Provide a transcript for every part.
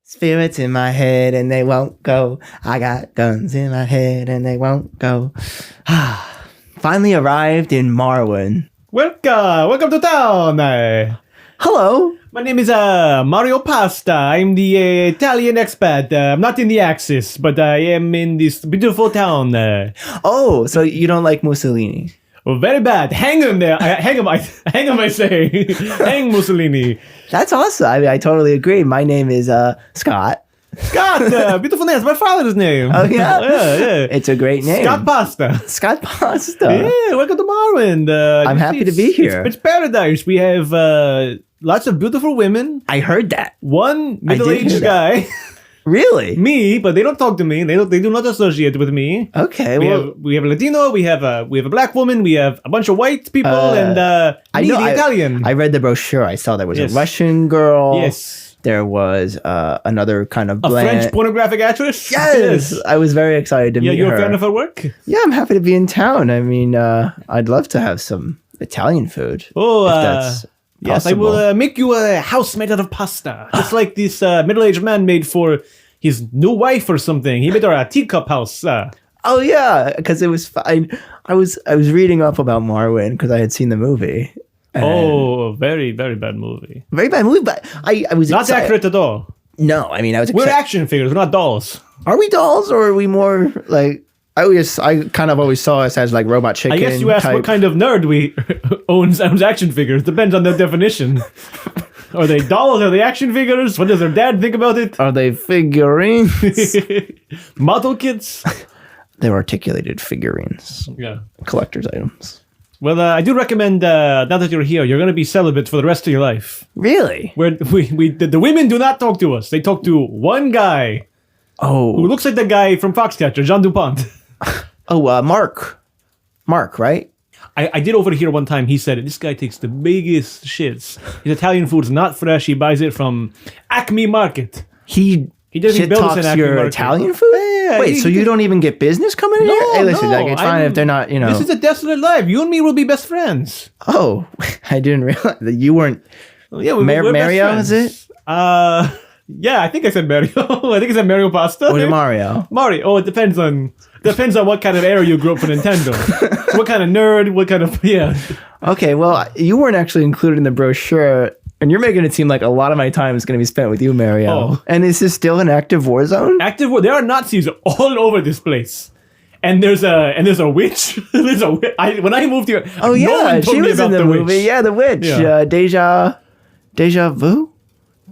Spirits in my head and they won't go. I got guns in my head and they won't go. Finally arrived in Marwen. Welcome to town. Hello. My name is Mario Pasta. I'm the Italian expat. I'm not in the Axis, but I am in this beautiful town. Oh, so you don't like Mussolini? Well, very bad. Hang him there. Hang him, I say. Hang Mussolini. That's awesome. I mean, I totally agree. My name is Scott. Scott, beautiful name. It's my father's name. Oh, yeah? Yeah. It's a great name. Scott Pasta. Scott Pasta. Yeah, welcome to Marwen. I'm happy to be here. It's paradise. We have lots of beautiful women. I heard that. One middle-aged guy. Really? Me, but they don't talk to me. They do not associate with me. Okay. We have a Latino. We have a black woman. We have a bunch of white people, and me, the Italian. I read the brochure. I saw there was a Russian girl. Yes. There was another kind of French pornographic actress. Yes. I was very excited to meet her. Yeah, you're a fan of her work? Yeah, I'm happy to be in town. I mean, I'd love to have some Italian food. Oh, if that's yes, possible. I will make you a house made out of pasta, just like this middle-aged man made for his new wife or something. He made her a teacup house. Oh yeah, because it was fine. I was reading up about Marwen because I had seen the movie. Oh, very, very bad movie. Very bad movie, but I was not excited. accurate at all. No, I mean I was. We're action figures, we're not dolls. Are we dolls or are we more like? I kind of always saw us as like Robot Chicken. I guess you asked what kind of nerd we owns action figures. Depends on the definition. Are they dolls? Are they action figures? What does their dad think about it? Are they figurines? Model kits? They're articulated figurines. Yeah. Collector's items. Well, I do recommend, now that you're here, you're going to be celibate for the rest of your life. Really? Where the women do not talk to us. They talk to one guy. Oh. Who looks like the guy from Foxcatcher, Jean Dupont. Oh, Mark. Mark, right? I did overhear one time, he said, this guy takes the biggest shits. His Italian food's not fresh. He buys it from Acme Market. He doesn't shit build us talks an Acme your Market. Italian food? Yeah, Wait, so you don't even get business coming in here? Hey, listen, like, it's fine if they're not, you know. This is a desolate life. You and me will be best friends. Oh, I didn't realize that you weren't. Well, yeah, we're Mario, best is it? Yeah, I think I said Mario. I think I said Mario Pasta. Or Mario? Mario. Oh, it depends on what kind of era you grew up for Nintendo. So what kind of nerd? What kind of Okay, well, you weren't actually included in the brochure, and you're making it seem like a lot of my time is going to be spent with you, Mario. Oh. And is this still an active war zone? Active war. There are Nazis all over this place. And there's a witch. When I moved here, oh yeah, no one told she me was about in the movie. witch. Yeah, the witch. Yeah. Deja vu.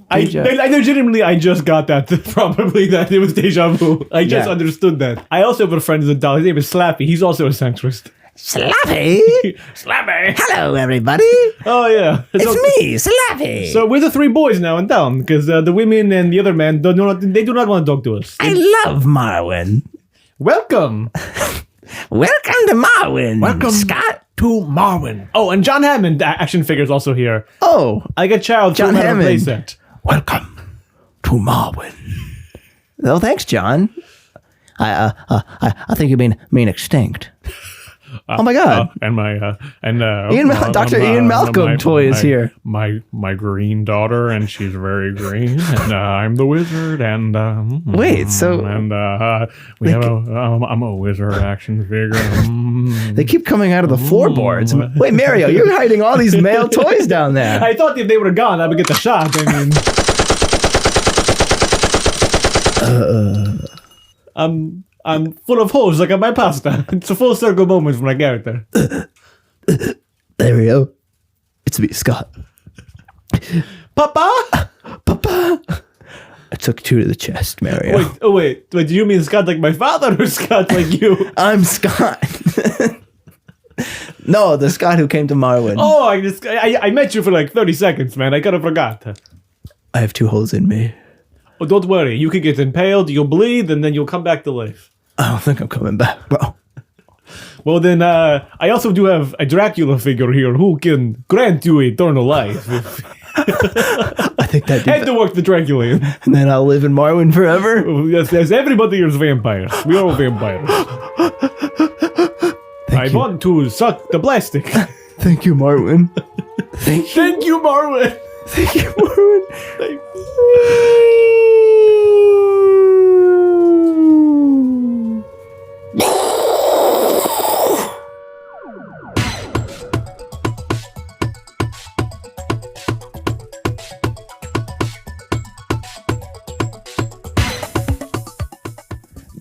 I legitimately, I just got that probably that it was deja vu. I just understood that. I also have a friend who's a doll. His name is Slappy. He's also a centrist. Slappy. Slappy. Hello, everybody. Oh yeah, It's me, Slappy. So we're the three boys now in town because the women and the other men do not want to talk to us. I love Marwen. Welcome. Welcome to Marwen. Welcome, Scott. To Marwen. Oh, and John Hammond action figures also here. Oh, I get child John Hammond. Playset. Welcome to Marwen. Oh, thanks, John. I think you mean extinct. Oh my God! Dr. Ian Malcolm toy is here. My green daughter, and she's very green, and I'm the wizard, and wait, so and we have I'm a wizard action figure. They keep coming out of the floorboards. Wait, Mario, you're hiding all these male toys down there. I thought if they were gone, I would get the shot. I mean, I'm full of holes like on my pasta. It's a full circle moment for my character. Mario, it's me, Scott. Papa? Papa. I took 2 to the chest, Mario. Wait, do you mean Scott like my father or Scott like you? I'm Scott. No, the Scott who came to Marwen. Oh, I met you for like 30 seconds, man. I kind of forgot. I have 2 holes in me. Oh, don't worry. You can get impaled, you'll bleed, and then you'll come back to life. I don't think I'm coming back, bro. Well, then, I also do have a Dracula figure here who can grant you eternal life. I think that had to work the Dracula in. And then I'll live in Marwen forever? Yes, everybody here is vampires. We are all vampires. I want to suck the plastic. Thank you, Marwen. Thank you. Thank you, Marwen. Thank you, Marwen.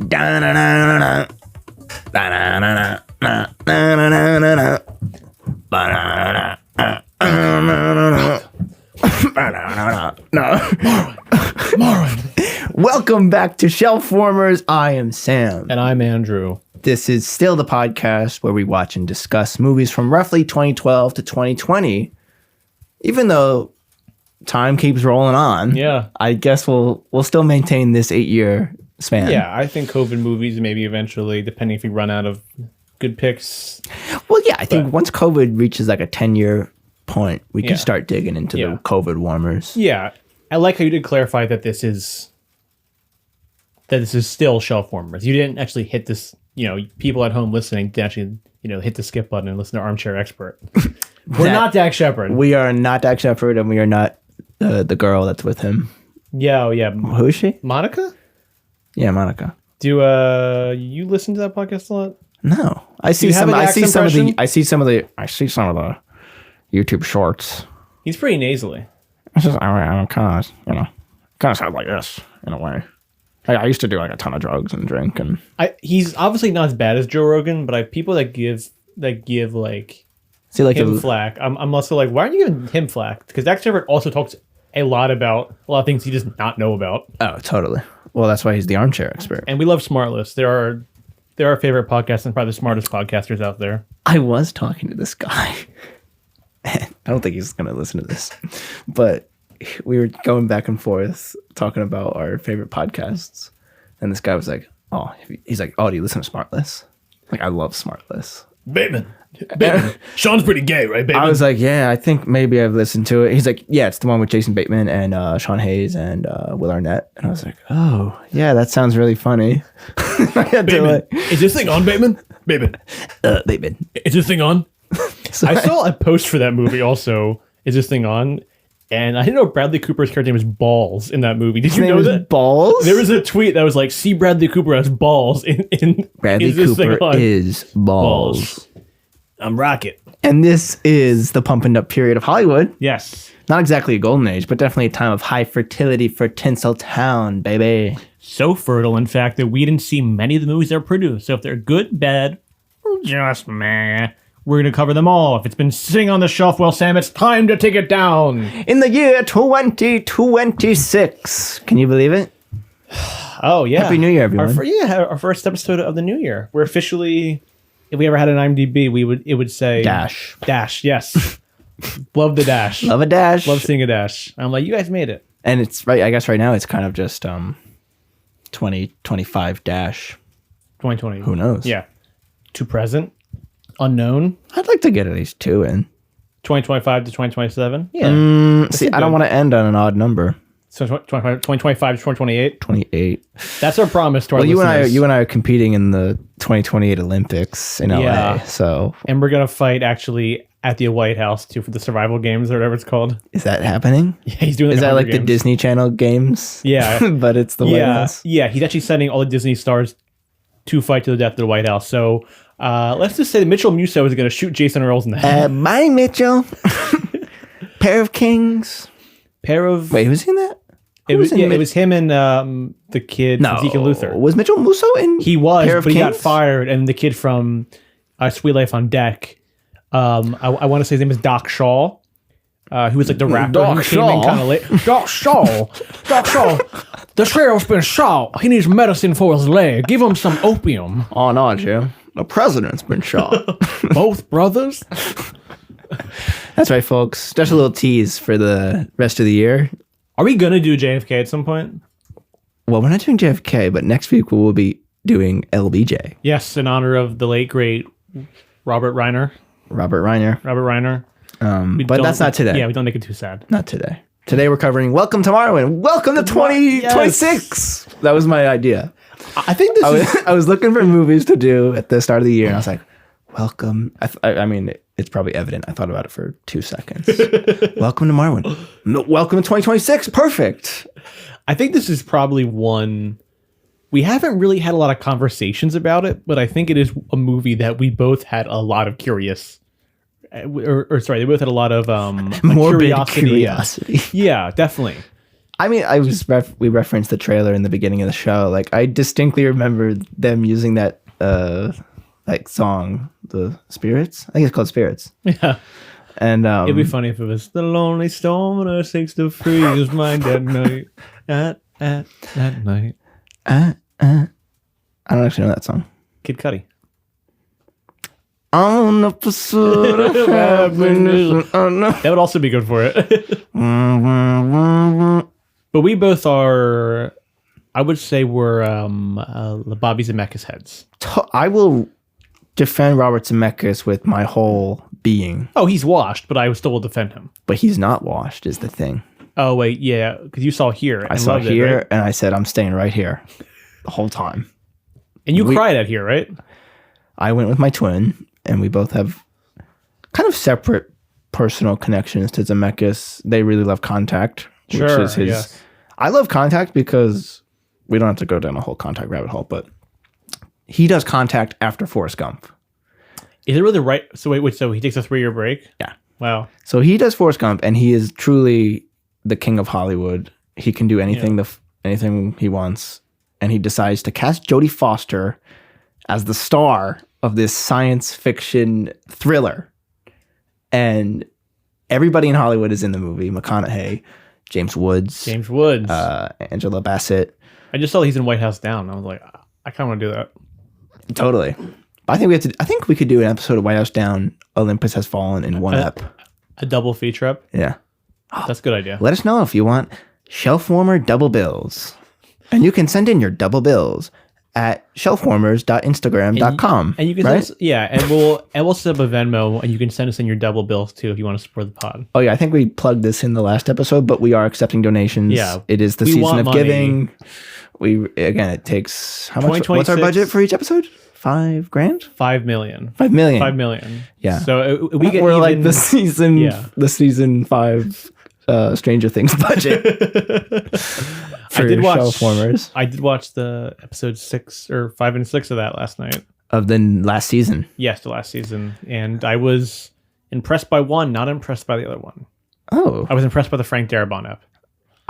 Da-na-na-na-na. Da-na-na-na-na. Da-na-na-na-na. Ba-na-na-na-na. Marwen. Welcome back to Shelf Warmers. I am Sam. And I'm Andrew. This is still the podcast where we watch and discuss movies from roughly 2012 to 2020. Even though time keeps rolling on, Yeah. I guess we'll still maintain this 8-year span. Yeah, I think COVID movies maybe eventually, depending if we run out of good picks. Well, yeah, I think once COVID reaches like a 10-year point, we can start digging into the COVID warmers. Yeah. I like how you did clarify that this is still Shelf Warmers. You didn't actually hit this, people at home listening didn't actually, hit the skip button and listen to Armchair Expert. We're not Dak Shepard. We are not Dak Shepard, and we are not the girl that's with him. Yeah, yeah. Who is she? Monica? Yeah, Monica. Do you listen to that podcast a lot? No, I see some of the YouTube shorts. He's pretty nasally. It's just I kind of sound like this in a way. I used to do like a ton of drugs and drink, and he's obviously not as bad as Joe Rogan, but I have people that give like him flack. I'm also like, why aren't you giving him flack? Because Dak Shepard also talks a lot about a lot of things he does not know about. Oh, totally. Well, that's why he's the Armchair Expert. And we love Smartless. They're our favorite podcast and probably the smartest podcasters out there. I was talking to this guy. I don't think he's going to listen to this, but we were going back and forth talking about our favorite podcasts. And this guy was like, do you listen to Smartless? Like, I love Smartless. Bateman. Sean's pretty gay, right, Bateman? I was like, yeah, I think maybe I've listened to it. He's like, yeah, it's the one with Jason Bateman and Sean Hayes and Will Arnett. And I was like, oh, yeah, that sounds really funny. I had Bateman. Is this thing on, Bateman? Bateman. Bateman. Is this thing on? So I saw a post for that movie also. Is this thing on? And I didn't know Bradley Cooper's character name was Balls in that movie. Did you know that? Balls? There was a tweet that was like, see Bradley Cooper as Balls in Bradley Cooper is Balls. I'm Rocket. And this is the pumping up period of Hollywood. Yes. Not exactly a golden age, but definitely a time of high fertility for Tinseltown, baby. So fertile, in fact, that we didn't see many of the movies that were produced. So if they're good, bad, or just meh, we're going to cover them all. If it's been sitting on the shelf, well, Sam, it's time to take it down. In the year 2026. Can you believe it? Oh, yeah. Happy New Year, everyone. Our first episode of the new year. We're officially, if we ever had an IMDb, it would say... Dash. Dash, yes. Love the dash. Love a dash. Love seeing a dash. I'm like, you guys made it. And it's right, I guess right now it's kind of just 2025 dash. 2020. Who knows? Yeah. To present. Unknown. I'd like to get at least 2 in. 2025 to 2027. Yeah. I don't want to end on an odd number. So 2025 to 2028. 28. That's our promise to our listeners. You and I are competing in the 2028 Olympics in LA. So, and we're gonna fight actually at the White House too for the survival games or whatever it's called. Is that happening? Yeah, he's doing. Is that like games. the Disney Channel games? Yeah, but it's the White House. Yeah, he's actually sending all the Disney stars to fight to the death of the White House. So let's just say that Mitchell Musso is going to shoot Jason Earls in the head. Bye, Mitchell. Pair of Kings. Wait, who's in that? It was him and the kid from Zeke and Luther. Was Mitchell Musso in? He was, Pair of but Kings? he got fired. And the kid from Sweet Life on Deck. I want to say his name is Doc Shaw. Who was like the rapper Doc who came Shaw. in kind of late. Doc Shaw. The sheriff's been shot. He needs medicine for his leg. Give him some opium. Oh, no, Jim. The president's been shot. Both brothers? That's right, folks. Just a little tease for the rest of the year. Are we going to do JFK at some point? Well, we're not doing JFK, but next week we will be doing LBJ. Yes, in honor of the late, great Robert Reiner. But that's not today. Yeah, we don't make it too sad. Not today. Today we're covering Welcome to Marwen. Welcome to 2026. Yes. That was my idea. I think I was looking for movies to do at the start of the year, and I was like, welcome. I mean, it's probably evident. I thought about it for 2 seconds. Welcome to Marwen. Welcome to 2026. Perfect. I think this is probably one... We haven't really had a lot of conversations about it, but I think it is a movie that we both had a lot of curious... they both had a lot of morbid curiosity. curiosity. Yeah, definitely. I mean, we referenced the trailer in the beginning of the show. Like, I distinctly remember them using that like song, the Spirits. I think it's called Spirits. Yeah. And it'd be funny if it was the lonely storm seeks to freeze my dead night at night. I don't actually know that song. Kid Cudi. On the pursuit of happiness. Oh, no. That would also be good for it. But we both are, I would say we're Bobby Zemeckis heads. I will defend Robert Zemeckis with my whole being. Oh, he's washed, but I still will defend him. But he's not washed is the thing. Oh, wait, yeah, because you saw Here. I saw Here, right? And I said, I'm staying right here the whole time. And you cried at Here, right? I went with my twin, and we both have kind of separate personal connections to Zemeckis. They really love Contact, which is his... Yes. I love Contact because we don't have to go down a whole Contact rabbit hole, but he does Contact after Forrest Gump. Is it really right? So wait, so he takes a 3-year break? Yeah. Wow. So he does Forrest Gump, and he is truly the king of Hollywood. He can do anything anything he wants, and he decides to cast Jodie Foster as the star of this science fiction thriller. And everybody in Hollywood is in the movie. McConaughey, James Woods, Angela Bassett. I just saw he's in White House Down. I was like, I kind of want to do that. Totally. But I think we could do an episode of White House Down. Olympus Has Fallen in one ep. A double feature up. Yeah, that's a good idea. Let us know if you want shelf warmer double bills, and you can send in your double bills at shelfwarmers.instagram.com. And you can send us, and we'll set up a Venmo, and you can send us in your double bills too if you want to support the pod. Oh yeah, I think we plugged this in the last episode, but we are accepting donations. Yeah, it is the season of giving. It takes how much? What's our budget for each episode? $5,000? $5 million. $5 million. Yeah. So we're like the season 5 Stranger Things budget. I did watch the episode 6 or 5 and 6 of that last night. Of the last season. Yes, the last season, and I was impressed by one, not impressed by the other one. Oh. I was impressed by the Frank Darabont ep.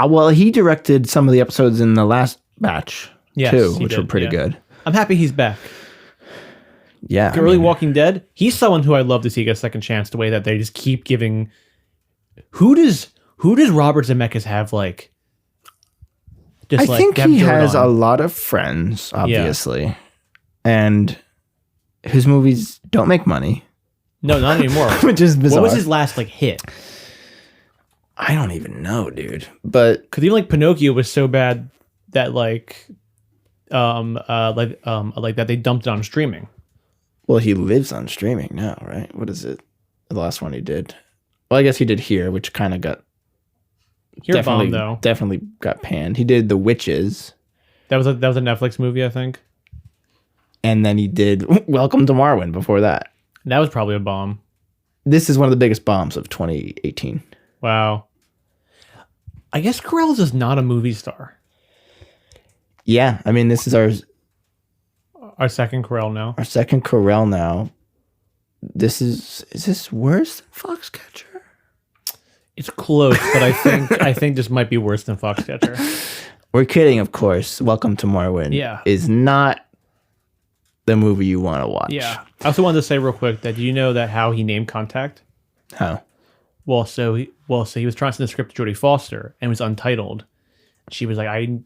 Well, he directed some of the episodes in the last batch too, which were pretty good. I'm happy he's back. Yeah. Early Walking Dead, he's someone who I'd love to see get a second chance, the way that they just keep giving. Who does Robert Zemeckis have like? I think he has a lot of friends, obviously, and his movies don't make money. No, not anymore. Which is bizarre. What was his last hit? I don't even know, dude. But because even Pinocchio was so bad that that they dumped it on streaming. Well, he lives on streaming now, right? What is it? The last one he did. Well, I guess he did Here, which kind of got definitely got panned. He did The Witches. That was a Netflix movie, I think. And then he did Welcome to Marwen before that. That was probably a bomb. This is one of the biggest bombs of 2018. Wow. I guess Carell is just not a movie star. Yeah, I mean, this is our second Carell now. Our second Carell now. Is this worse than Foxcatcher? It's close, but I think this might be worse than Foxcatcher. We're kidding, of course. Welcome to Marwen is not the movie you want to watch. Yeah. I also wanted to say real quick that you know that how he named Contact? How? So he was trying to send the script to Jodie Foster and it was untitled. So he was trying to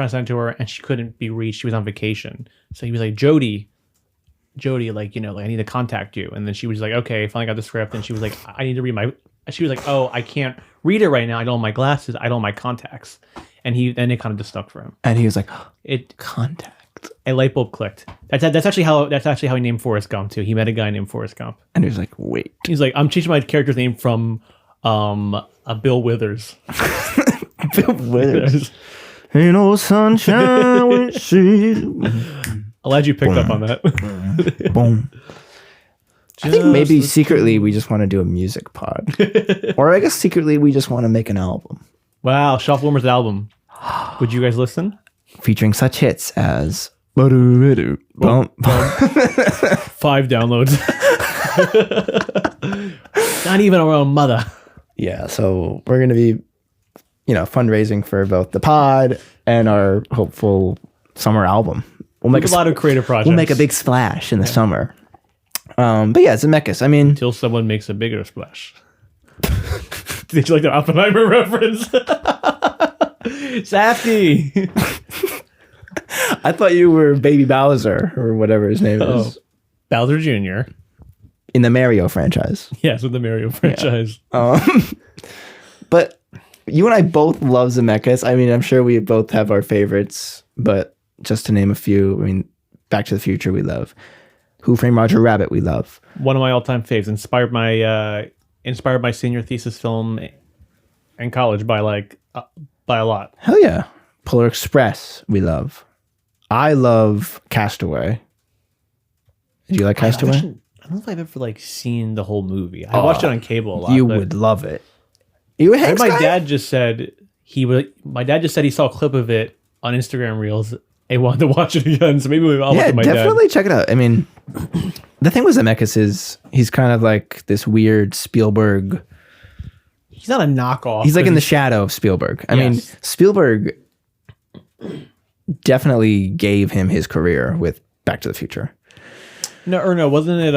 send it to her and she couldn't be reached. She was on vacation. So he was like, Jodie, I need to contact you. And then she was like, okay, finally got the script. And she was like, I need to read she was like, oh, I can't read it right now. I don't have my glasses. I don't have my contacts. And it kind of just stuck for him. And he was like, contact. A light bulb clicked. That's actually how he named Forrest Gump too. He met a guy named Forrest Gump. And he was like, wait. He's like, I'm changing my character's name from Bill Withers. Bill Withers. Ain't no sunshine when she's... I'm glad you picked up on that. Boom. I think maybe secretly we just want to do a music pod. Or I guess secretly we just want to make an album. Wow, Shelf Warmers album. Would you guys listen? Featuring such hits as... 5 downloads. Not even our own mother. Yeah, so we're going to be fundraising for both the pod and our hopeful summer album. We'll make a lot of creative projects. We'll make a big splash in the summer. But yeah, Zemeckis. I mean, until someone makes a bigger splash. Did you like the Oppenheimer reference? Safety. I thought you were Baby Bowser or whatever his name is. Bowser Jr. In the Mario franchise. Yes, with the Mario franchise. Yeah. But you and I both love Zemeckis. I mean, I'm sure we both have our favorites, but just to name a few, I mean, Back to the Future we love. Who Framed Roger Rabbit we love. One of my all-time faves. Inspired my senior thesis film in college by a lot. Hell yeah. Polar Express we love. I love Castaway. Did you like Castaway? I don't know if I've ever seen the whole movie. I watched it on cable a lot. You would love it. You a Hanks my guy? dad just said he saw a clip of it on Instagram Reels and wanted to watch it again. So maybe I'll watch it with my dad. Yeah, definitely check it out. I mean, the thing with Zemeckis is he's kind of like this weird Spielberg. He's not a knockoff. He's like in the shadow of Spielberg. I mean, Spielberg definitely gave him his career with Back to the Future. No, wasn't it?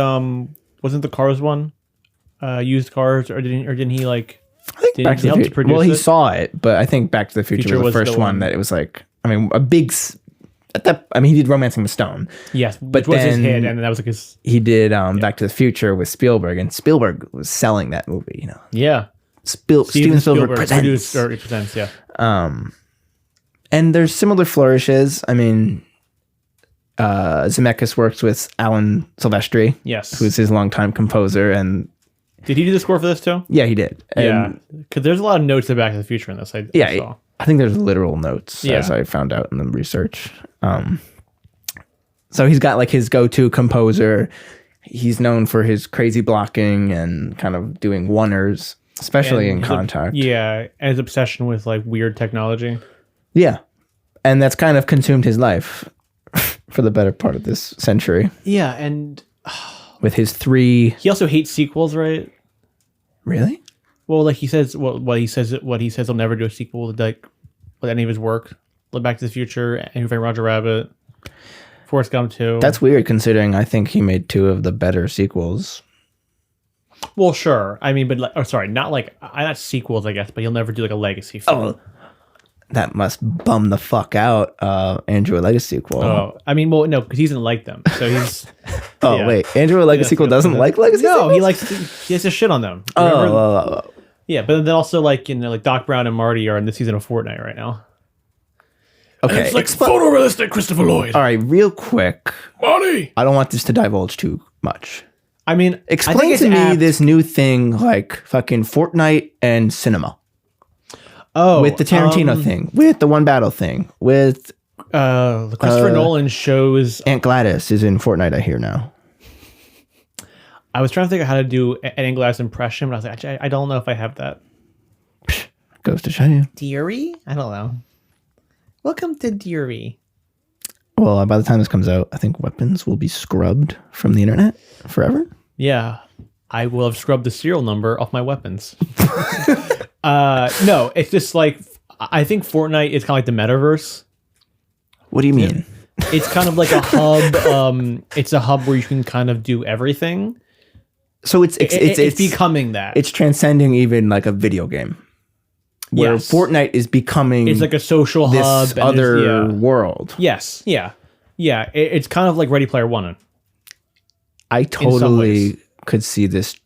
Wasn't the Cars one? Used Cars, or didn't he like? I think Back to the Future. Well, he saw it, but I think Back to the Future was the first one that it was like. I mean, a big. He did Romancing the Stone. Yes, but was his hit, and that was like his. He did Back to the Future with Spielberg, and Spielberg was selling that movie. Yeah. Steven Spielberg presents. Presents, yeah. And there's similar flourishes. I mean, Zemeckis works with Alan Silvestri, yes, who's his longtime composer, and did he do the score for this too? Yeah, he did. And because there's a lot of notes to Back to the Future in this. I saw. I think there's literal notes, as I found out in the research. So he's got like his go-to composer. He's known for his crazy blocking and kind of doing oneers, especially in Contact. And his obsession with like weird technology. Yeah, and that's kind of consumed his life for the better part of this century. Yeah, and with his 3, he also hates sequels, right? Really? Well, like he says, what he says, he'll never do a sequel to like with any of his work. Back to the Future, and Who Framed Roger Rabbit, Forrest Gump 2. That's weird, considering I think he made 2 of the better sequels. Well, sure. I mean, but not sequels, I guess. But he'll never do like a legacy film. Oh, that must bum the fuck out. Andrew, a legacy sequel. Oh, I mean, well, no, because he doesn't like them. So he's. Wait, Andrew, a legacy sequel doesn't like legacy sequels? No, he has to shit on them. Yeah, but then also like Doc Brown and Marty are in the season of Fortnite right now. Okay, and it's like photorealistic Christopher Lloyd. All right, real quick. Marty! I don't want this to divulge too much. I mean, explain to me this new thing like fucking Fortnite and cinema. Oh, with the Tarantino thing, with the One Battle thing, with the Christopher Nolan shows. Aunt Gladys is in Fortnite, I hear now. I was trying to think of how to do an Aunt Gladys impression, but I was like, I don't know if I have that. Goes to show you. Deary? I don't know. Welcome to Deary. Well, by the time this comes out, I think weapons will be scrubbed from the internet forever. Yeah. I will have scrubbed the serial number off my weapons. No, it's just like, I think Fortnite is kind of like the metaverse. What do you mean? It's kind of like a hub. It's a hub where you can kind of do everything. So it's becoming that. It's transcending even like a video game. Where Fortnite is becoming, it's like a social hub, this other world. Yes, yeah. It's kind of like Ready Player One. I totally could see this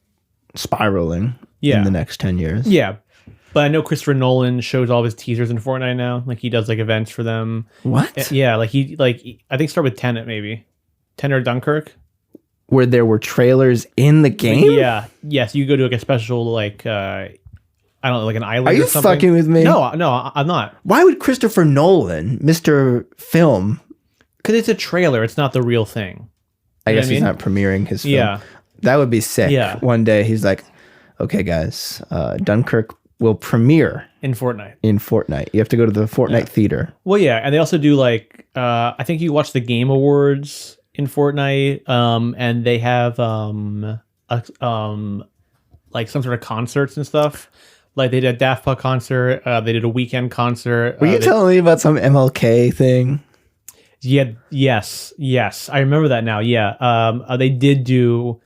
spiraling in the next 10 years. Yeah, but I know Christopher Nolan shows all of his teasers in Fortnite now. Like he does like events for them. What? Yeah, I think start with Tenet maybe, Tenet or Dunkirk, where there were trailers in the game. Yeah, yes, you go to like a special like. I don't know, like an island. Are you fucking with me? No, I'm not. Why would Christopher Nolan, Mr. Film? Because it's a trailer. It's not the real thing. I guess he's not premiering his film. Yeah. That would be sick. Yeah. One day he's like, okay, guys, Dunkirk will premiere in Fortnite. You have to go to the Fortnite theater. Well, yeah. And they also do like, I think you watch the Game Awards in Fortnite. And they have like some sort of concerts and stuff. Like they did a Daft Punk concert. They did a Weekend concert. Were you telling me about some MLK thing? Yeah. Yes. I remember that now. Yeah. They did do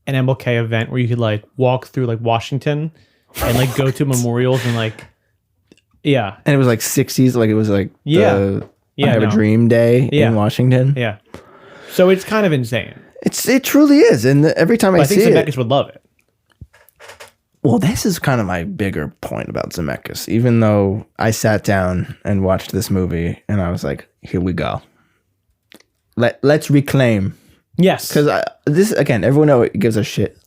an MLK event where you could like walk through like Washington and like go to memorials and like, yeah. And it was like 60s. Like it was like I Have a Dream Day in Washington. Yeah. So it's kind of insane. It truly is. And every time I see it. I think Zemeckis would love it. Well, this is kind of my bigger point about Zemeckis. Even though I sat down and watched this movie and I was like, here we go. Let's reclaim. Yes. Because this, again, everyone gives a shit.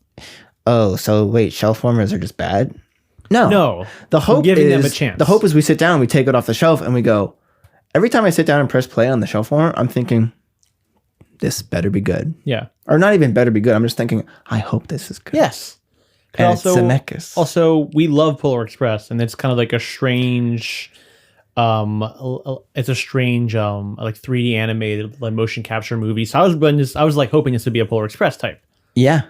Oh, so wait, shelf warmers are just bad? No. The hope giving is, them a chance. The hope is we sit down, we take it off the shelf, and we go, every time I sit down and press play on the shelf warmer, I'm thinking, this better be good. Yeah. Or not even better be good. I'm just thinking, I hope this is good. Yes. And also, it's Zemeckis. Also, we love Polar Express, and it's kind of like a strange... it's a strange like 3D animated like motion capture movie. So I was like hoping this would be a Polar Express type. Yeah.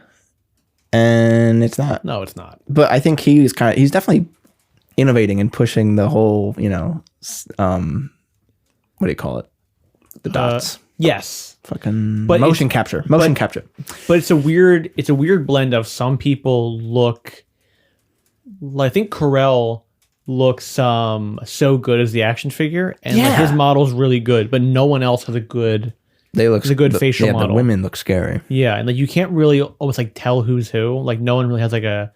And it's not. No, it's not. But I think he's definitely innovating and pushing the whole, what do you call it? The dots. Yes. Fucking motion capture. Motion capture. But it's a weird blend of some people look I think Carell looks so good as the action figure, and like, his model's really good, but no one else has a good facial model. The women look scary. Yeah, and like you can't really almost like tell who's who. Like no one really has like a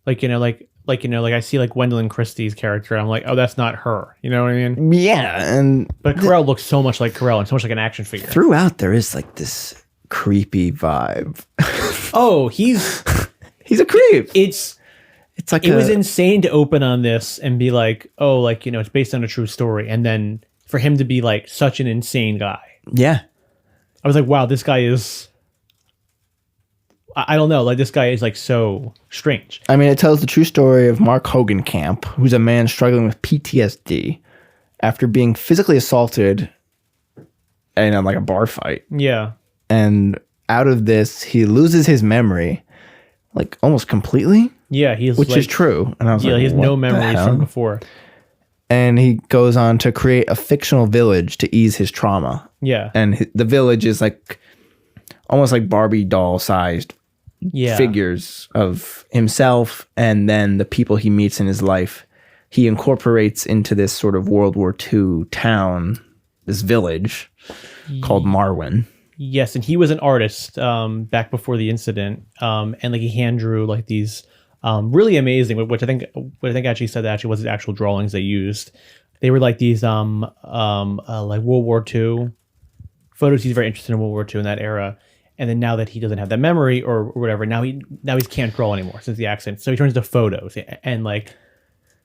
like I see like Gwendolyn Christie's character. I'm like, oh, that's not her. You know what I mean? Yeah, but Carell looks so much like Carell and so much like an action figure. Throughout, there is like this creepy vibe. Oh, he's a creep. It's like it was insane to open on this and be like, oh, like, it's based on a true story. And then for him to be like such an insane guy. Yeah. I was like, wow, this guy is, I don't know. Like this guy is like so strange. I mean, it tells the true story of Mark Hogenkamp, who's a man struggling with PTSD after being physically assaulted in like a bar fight. Yeah. And out of this, he loses his memory like almost completely. Yeah, which is true. And I was like, he has no memory from before. And he goes on to create a fictional village to ease his trauma. Yeah. And the village is like almost like Barbie doll sized figures of himself and then the people he meets in his life. He incorporates into this sort of World War II town, this village called Marwen. Yes, and he was an artist back before the incident, and like he hand drew like these really amazing, which I think actually said that actually was the actual drawings they used. They were like these like World War II photos. He's very interested in World War II in that era, and then now that he doesn't have that memory or whatever, now he can't draw anymore since the accident. So he turns to photos and like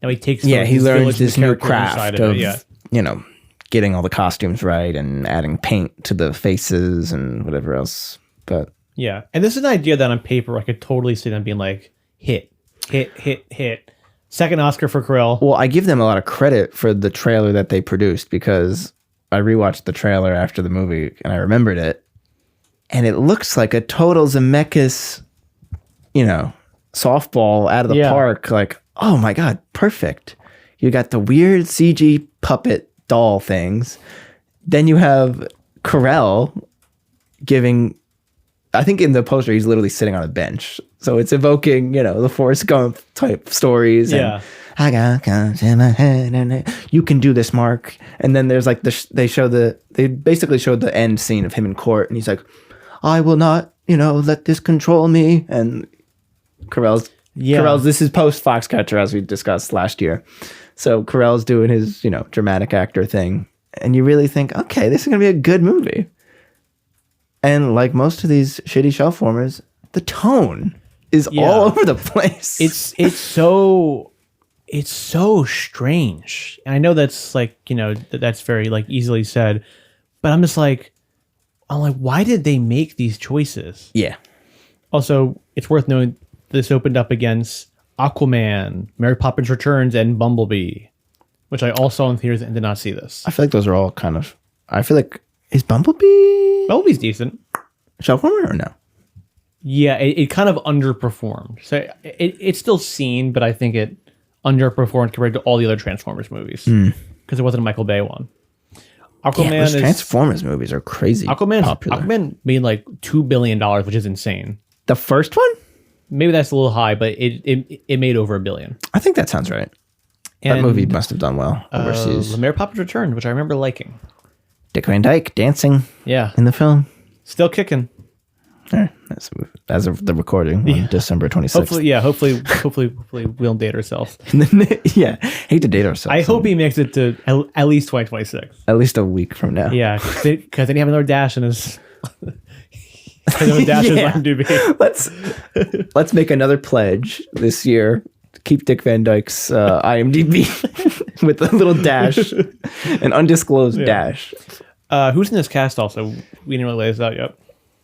now he takes he learns this new craft of getting all the costumes right and adding paint to the faces and whatever else. But yeah, and this is an idea that on paper I could totally see them being like hit. Second Oscar for Carell. Well, I give them a lot of credit for the trailer that they produced because I rewatched the trailer after the movie and I remembered it, and it looks like a total Zemeckis, softball out of the park. Like, oh my god, perfect! You got the weird CG puppet doll things. Then you have Carell giving, I think in the poster he's literally sitting on a bench, so it's evoking the Forrest Gump type stories. Yeah. And I got guns in my head and you can do this, Mark. And then there's like they basically showed the end scene of him in court and he's like, I will not let this control me. And Carell's this is post Foxcatcher, as we discussed last year. So Carell's doing his, dramatic actor thing. And you really think, okay, this is going to be a good movie. And like most of these shitty shelf warmers, the tone is all over the place. It's so strange. And I know that's like, that's very like easily said, but I'm like, why did they make these choices? Yeah. Also, it's worth knowing this opened up against Aquaman, Mary Poppins Returns, and Bumblebee, which I all saw in theaters and did not see this. I feel like those are all kind of... I feel like... Is Bumblebee's decent. Shelf warmer or no? Yeah, it kind of underperformed. So it's still seen, but I think it underperformed compared to all the other Transformers movies because it wasn't a Michael Bay one. Those Transformers movies are crazy popular. Aquaman made like $2 billion, which is insane. The first one? Maybe that's a little high, but it made over $1 billion. I think that sounds right. And that movie must have done well overseas. Mary Poppins Return, which I remember liking. Dick Van Dyke dancing in the film. Still kicking. All right. As of the recording on December 26th. Hopefully we don't date ourselves. Hate to date ourselves. I hope he makes it to at least 2026. At least a week from now. Yeah, because then you have another dash in his... Let's make another pledge this year. Keep Dick Van Dyke's IMDb with a little dash, an undisclosed dash. Who's in this cast also? We didn't really lay this out yet.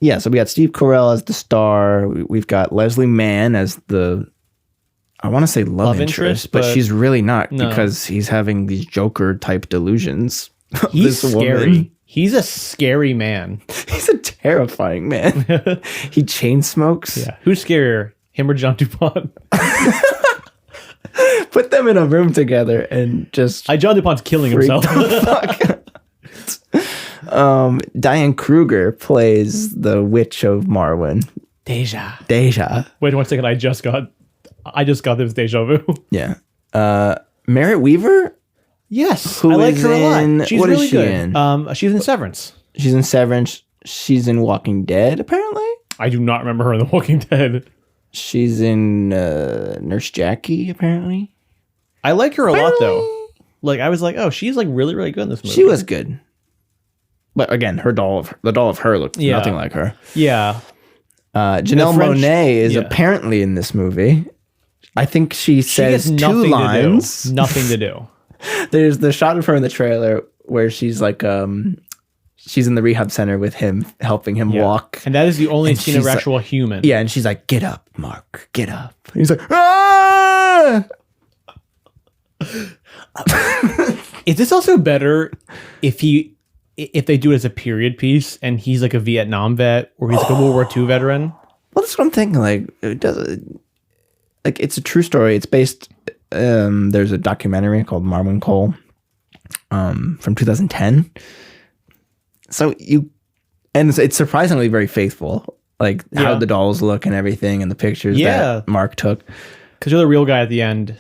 Yeah, so we got Steve Carell as the star. We've got Leslie Mann as the, I want to say love interest, but she's really not because he's having these Joker type delusions. He's scary. Woman. He's a scary man. He's a terrifying man. He chain smokes. Yeah. Who's scarier, him or John DuPont? Put them in a room together and just... John DuPont's killing himself. Diane Kruger plays the witch of Marwen. Deja. Wait 1 second. I just got this deja vu. Yeah. Merritt Weaver? Yes. I like her a lot. She's really good. In? She's in Severance. She's in Severance. She's in Walking Dead, apparently. I do not remember her in The Walking Dead. She's in Nurse Jackie, apparently. I like her a lot, though. Like, I was like, oh, she's like really, really good in this movie. She was good. But again, the doll of her looked nothing like her. Yeah. Janelle Monáe is apparently in this movie. I think she says 2 lines. Nothing to do. There's the shot of her in the trailer where she's like, she's in the rehab center with him, helping him walk. And that is the only scene of actual human. Yeah, and she's like, get up, Mark, get up. And he's like, ah! Is this also better if they do it as a period piece and he's like a Vietnam vet or he's like a World War II veteran? Well, that's what I'm thinking. Like, it's a true story. It's based... there's a documentary called Marwen Cole from 2010. So it's surprisingly very faithful, like how the dolls look and everything and the pictures that Mark took. Because you're the real guy at the end,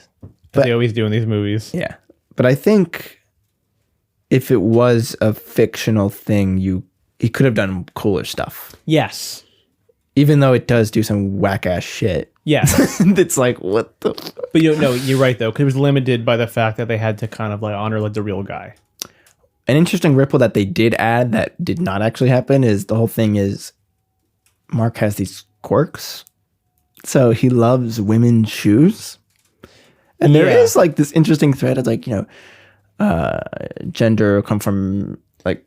as they always do in these movies. Yeah. But I think if it was a fictional thing, he could have done cooler stuff. Yes. Even though it does do some whack-ass shit. Yes. It's like, what the... But you're right, though, because it was limited by the fact that they had to kind of like honor like the real guy. An interesting ripple that they did add that did not actually happen is the whole thing is Mark has these quirks. So he loves women's shoes. And there is like this interesting thread of like, gender come from like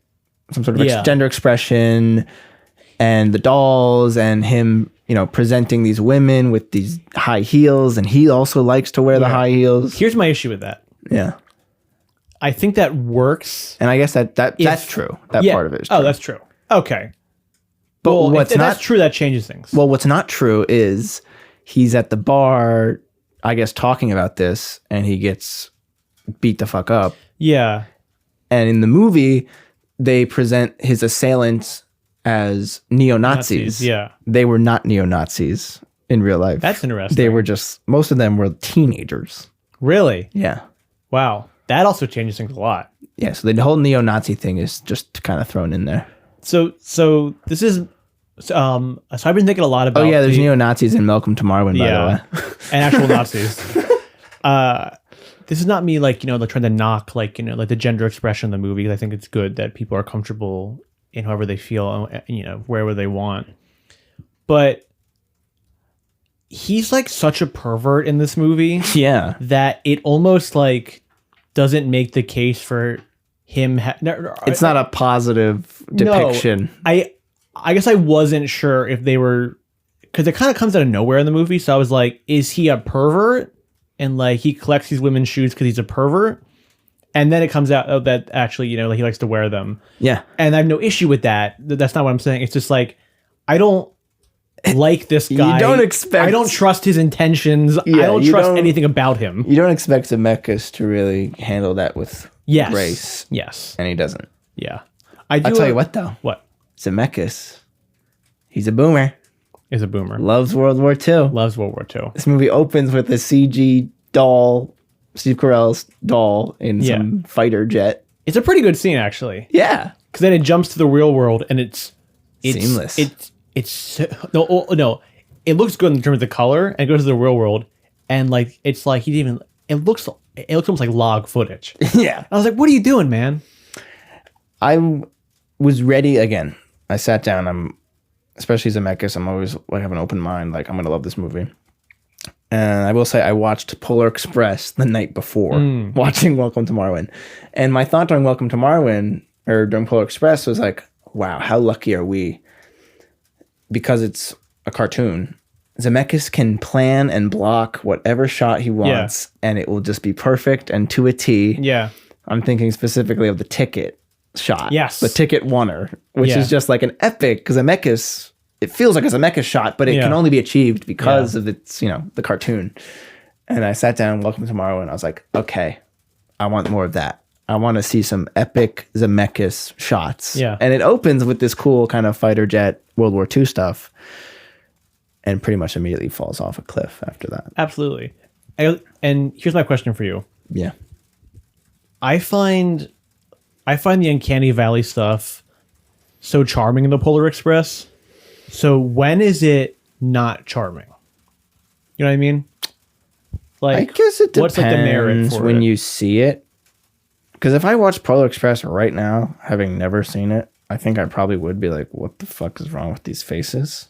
some sort of gender expression and the dolls and him, presenting these women with these high heels, and he also likes to wear the high heels. Here's my issue with that. Yeah. I think that works. And I guess that's true. That part of it is true. Oh, that's true. Okay. But if that's true, that changes things. Well, what's not true is he's at the bar, I guess, talking about this, and he gets beat the fuck up. Yeah. And in the movie, they present his assailants as neo-Nazis. Yeah. They were not neo-Nazis in real life. That's interesting. They were most of them were teenagers. Really? Yeah. Wow. That also changes things a lot. Yeah, so the whole neo-Nazi thing is just kind of thrown in there. So this is so I've been thinking a lot about there's neo-Nazis in Welcome to Marwen, by the way. And actual Nazis. This is not me like trying to knock like the gender expression in the movie. I think it's good that people are comfortable in however they feel, wherever they want. But he's like such a pervert in this movie. Yeah. That it almost like doesn't make the case for him. It's not a positive depiction. No, I guess I wasn't sure if they were, because it kind of comes out of nowhere in the movie. So I was like, is he a pervert? And like he collects these women's shoes because he's a pervert. And then it comes out that actually, like he likes to wear them. Yeah. And I have no issue with that. That's not what I'm saying. It's just like, I don't like this guy. You don't expect. I don't trust his intentions. Yeah, I don't trust anything about him. You don't expect Zemeckis to really handle that with grace. Yes. And he doesn't. Yeah. I'll tell you what, though. What? Zemeckis, he's a boomer. Is a boomer. Loves World War II. Loves World War II. This movie opens with a CG doll, Steve Carell's doll in some fighter jet. It's a pretty good scene, actually. Yeah. Because then it jumps to the real world, and it's seamless. It's no. It looks good in terms of the color, and it goes to the real world, and like it's like he didn't even. It looks almost like log footage. Yeah. I was like, "What are you doing, man?" I was ready again. I sat down. Especially Zemeckis. I'm always like have an open mind. Like I'm gonna love this movie. And I will say I watched Polar Express the night before watching Welcome to Marwen, and my thought during Welcome to Marwen or during Polar Express was like, "Wow, how lucky are we?" Because it's a cartoon. Zemeckis can plan and block whatever shot he wants, and it will just be perfect and to a T. Yeah. I'm thinking specifically of the ticket shot. Yes. The ticket oneer, which is just like an epic, because Zemeckis, it feels like a Zemeckis shot, but it can only be achieved because of its, the cartoon. And I sat down, Welcome to Tomorrow, and I was like, okay, I want more of that. I want to see some epic Zemeckis shots. Yeah. And it opens with this cool kind of fighter jet World War II stuff, and pretty much immediately falls off a cliff after that. Absolutely. And here's my question for you. Yeah. I find the Uncanny Valley stuff so charming in the Polar Express. So when is it not charming? You know what I mean? Like, I guess it depends what's like the merit for when it? you see it. Because if I watch Polar Express right now, having never seen it, I think I probably would be like, what the fuck is wrong with these faces?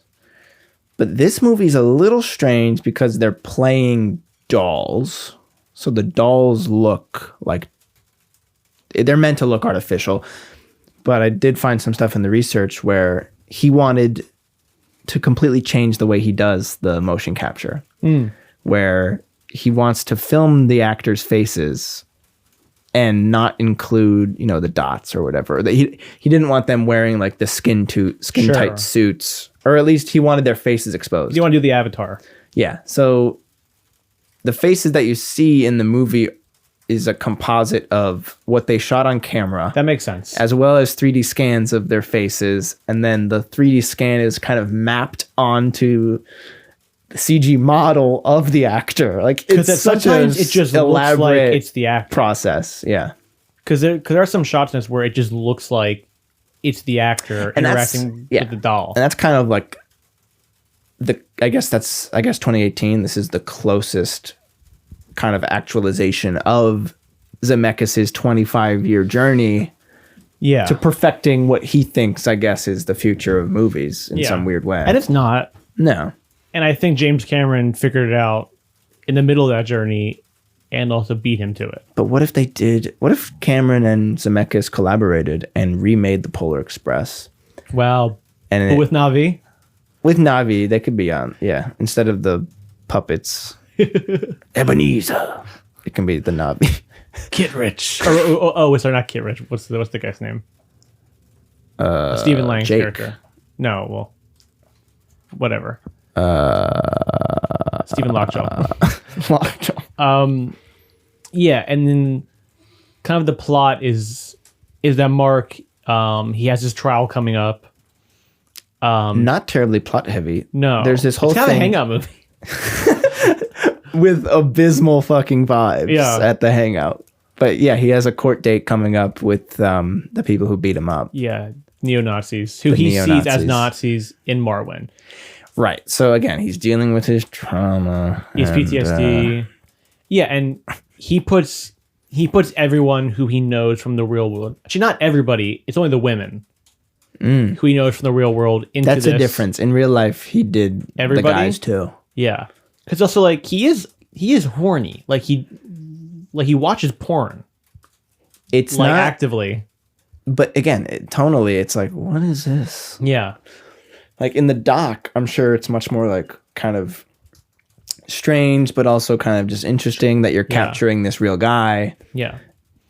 But this movie's a little strange because they're playing dolls. So the dolls look like they're meant to look artificial. But I did find some stuff in the research where he wanted to completely change the way he does the motion capture, where he wants to film the actors' faces and not include, the dots or whatever. He didn't want them wearing like the skin tight suits, or at least he wanted their faces exposed. You want to do the Avatar? Yeah. So the faces that you see in the movie is a composite of what they shot on camera. That makes sense. As well as 3D scans of their faces. And then the 3D scan is kind of mapped onto the CG model of the actor. Like, it's such sometimes it just looks like it's the actor process. Yeah. Because there are some shots in this where it just looks like it's the actor interacting with the doll. And that's kind of like I guess 2018. This is the closest kind of actualization of Zemeckis' 25-year journey to perfecting what he thinks, I guess, is the future of movies in some weird way. And it's not. No. And I think James Cameron figured it out in the middle of that journey and also beat him to it. But what if Cameron and Zemeckis collaborated and remade the Polar Express? Wow. But with Na'vi? With Na'vi, they could be on, instead of the puppets. Ebenezer. It can be the Na'vi. Kit Rich. Sorry, not Kit Rich. What's the guy's name? Stephen Lang's Jake. character. No, well, whatever. Stephen Lockjaw. Lockjaw. Yeah, and then kind of the plot is that Mark, he has his trial coming up. Not terribly plot heavy. No, there's this whole it's kind thing of a hangout movie with abysmal fucking vibes at the hangout. But yeah, he has a court date coming up with the people who beat him up. Yeah, neo-Nazis who he sees as Nazis in Marwen. Right. So again, he's dealing with his trauma. He has PTSD. And he puts everyone who he knows from the real world. Actually, not everybody. It's only the women who he knows from the real world into That's this. a difference. In real life, he did Everybody? the guys too. Yeah, because also like he is horny. Like he watches porn. It's like not actively. But again, tonally, it's like, what is this? Yeah. Like in the doc, I'm sure it's much more like kind of strange, but also kind of just interesting that you're capturing this real guy. Yeah.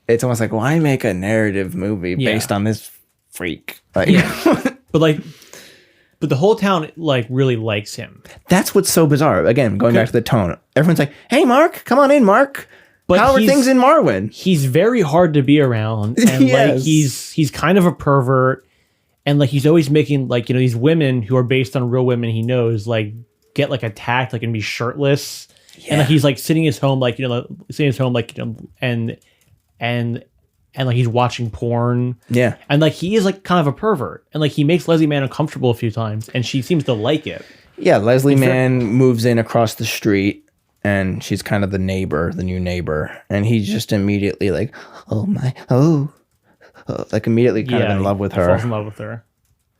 It's almost like, why make a narrative movie based on this freak? Like, But like, But the whole town like really likes him. That's what's so bizarre. Again, going back to the tone. Everyone's like, "Hey, Mark, come on in, Mark." But how are things in Marwen? He's very hard to be around, and Yes. like he's kind of a pervert, and like he's always making like these women who are based on real women he knows like get like attacked like and be shirtless, and like he's like sitting in his home like and like he's watching porn. Yeah. And like he is like kind of a pervert. And like he makes Leslie Mann uncomfortable a few times and she seems to like it. Yeah, Leslie Mann moves in across the street and she's kind of the new neighbor. And he's just immediately like, like immediately kind of in love with her. Falls in love with her.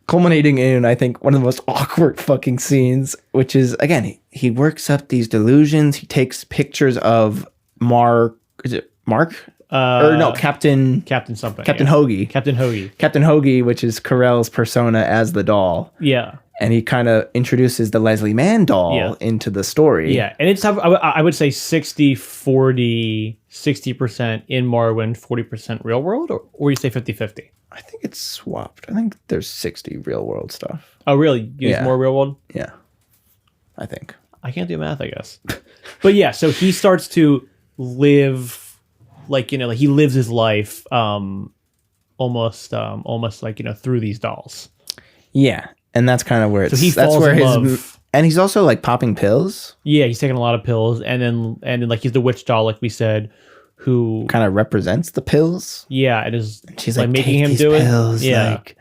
Culminating in, I think, one of the most awkward fucking scenes, which is, again, he works up these delusions. He takes pictures of Mark. Is it Mark? Or no, Captain something. Captain Hoagie. Captain Hoagie. Captain Hoagie, which is Carell's persona as the doll. Yeah. And he kind of introduces the Leslie Mann doll into the story. Yeah. And it's, I would say 60-40, 60% in Marwen, 40% real world, or you say 50-50? I think it's swapped. I think there's 60 real world stuff. Oh, really? You use more real world? Yeah. I think. I can't do math, I guess. But yeah, so he starts to live... like he lives his life almost like through these dolls. Yeah, and that's kind of where it's. So he that's falls where in his love. And he's also like popping pills. Yeah, he's taking a lot of pills, and then like he's the witch doll, like we said, who kind of represents the pills. Yeah, it is. She's like making him these do pills, it. Yeah, like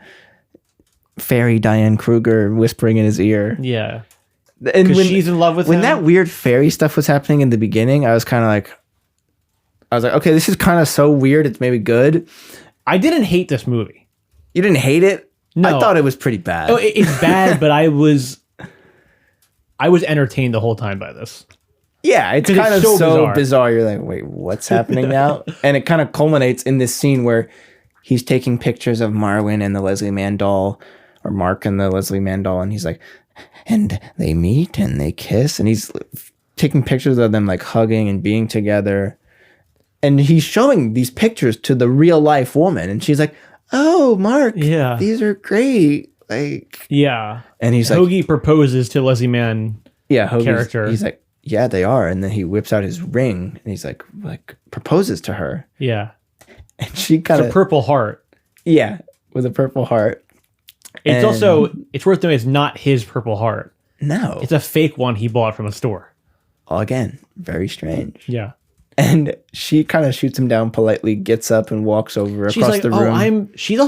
fairy Diane Kruger whispering in his ear. Yeah, and when she's in love with him. When that weird fairy stuff was happening in the beginning, I was like, okay, this is kind of so weird. It's maybe good. I didn't hate this movie. You didn't hate it? No. I thought it was pretty bad. Oh, it's bad, but I was entertained the whole time by this. Yeah, it's kind of so bizarre. You're like, wait, what's happening now? And it kind of culminates in this scene where he's taking pictures of Marwen and the Leslie Mann doll, or Mark and the Leslie Mann doll, and he's like, and they meet and they kiss, and he's taking pictures of them like hugging and being together. And he's showing these pictures to the real life woman, and she's like, "Oh, Mark, these are great." Like, yeah. And he's like, Hoagie proposes to Leslie Mann. Yeah, Hoagie's character. He's like, "Yeah, they are." And then he whips out his ring, and he's like proposes to her. Yeah, and she kind of a purple heart. Yeah, with a purple heart. It's also worth noting it's not his purple heart. No, it's a fake one he bought from a store. Again, very strange. Yeah. And she kind of shoots him down politely, gets up and walks over across the room. She's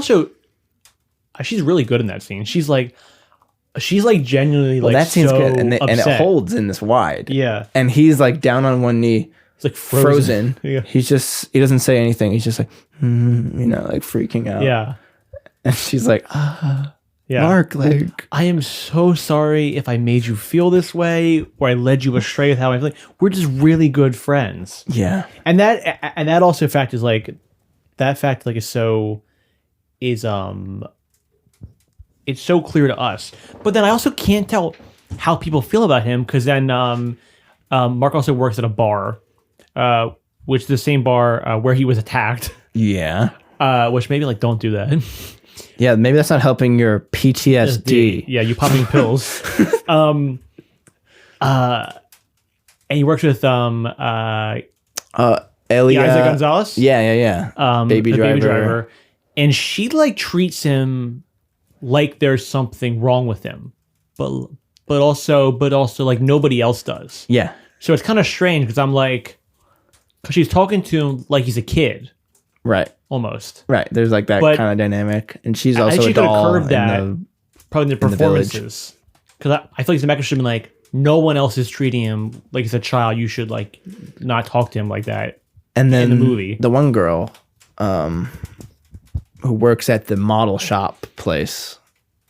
really good in that scene. She's like genuinely like that scene's so good, and upset. it holds in this wide. Yeah. And he's like down on one knee. It's like frozen. Yeah. He doesn't say anything. He's just like, like freaking out. Yeah. And she's like, Mark, like, I am so sorry if I made you feel this way or I led you astray with how I feel. We're just really good friends. Yeah. And that also fact is like, that fact like it's so clear to us. But then I also can't tell how people feel about him because then Mark also works at a bar, which is the same bar where he was attacked. Yeah. Which maybe like don't do that. Yeah, maybe that's not helping your PTSD. Yeah, you popping pills. And he works with Elia Gonzalez. Yeah. Baby driver. And she like treats him like there's something wrong with him, but also like nobody else does. Yeah. So it's kind of strange because I'm like, because she's talking to him like he's a kid. Right. Almost. Right. There's like that kind of dynamic. And she's also a doll. Probably in the performances. Because I feel like the actor should have been like, no one else is treating him like he's a child. You should like not talk to him like that. And then in the movie, the one girl who works at the model shop place,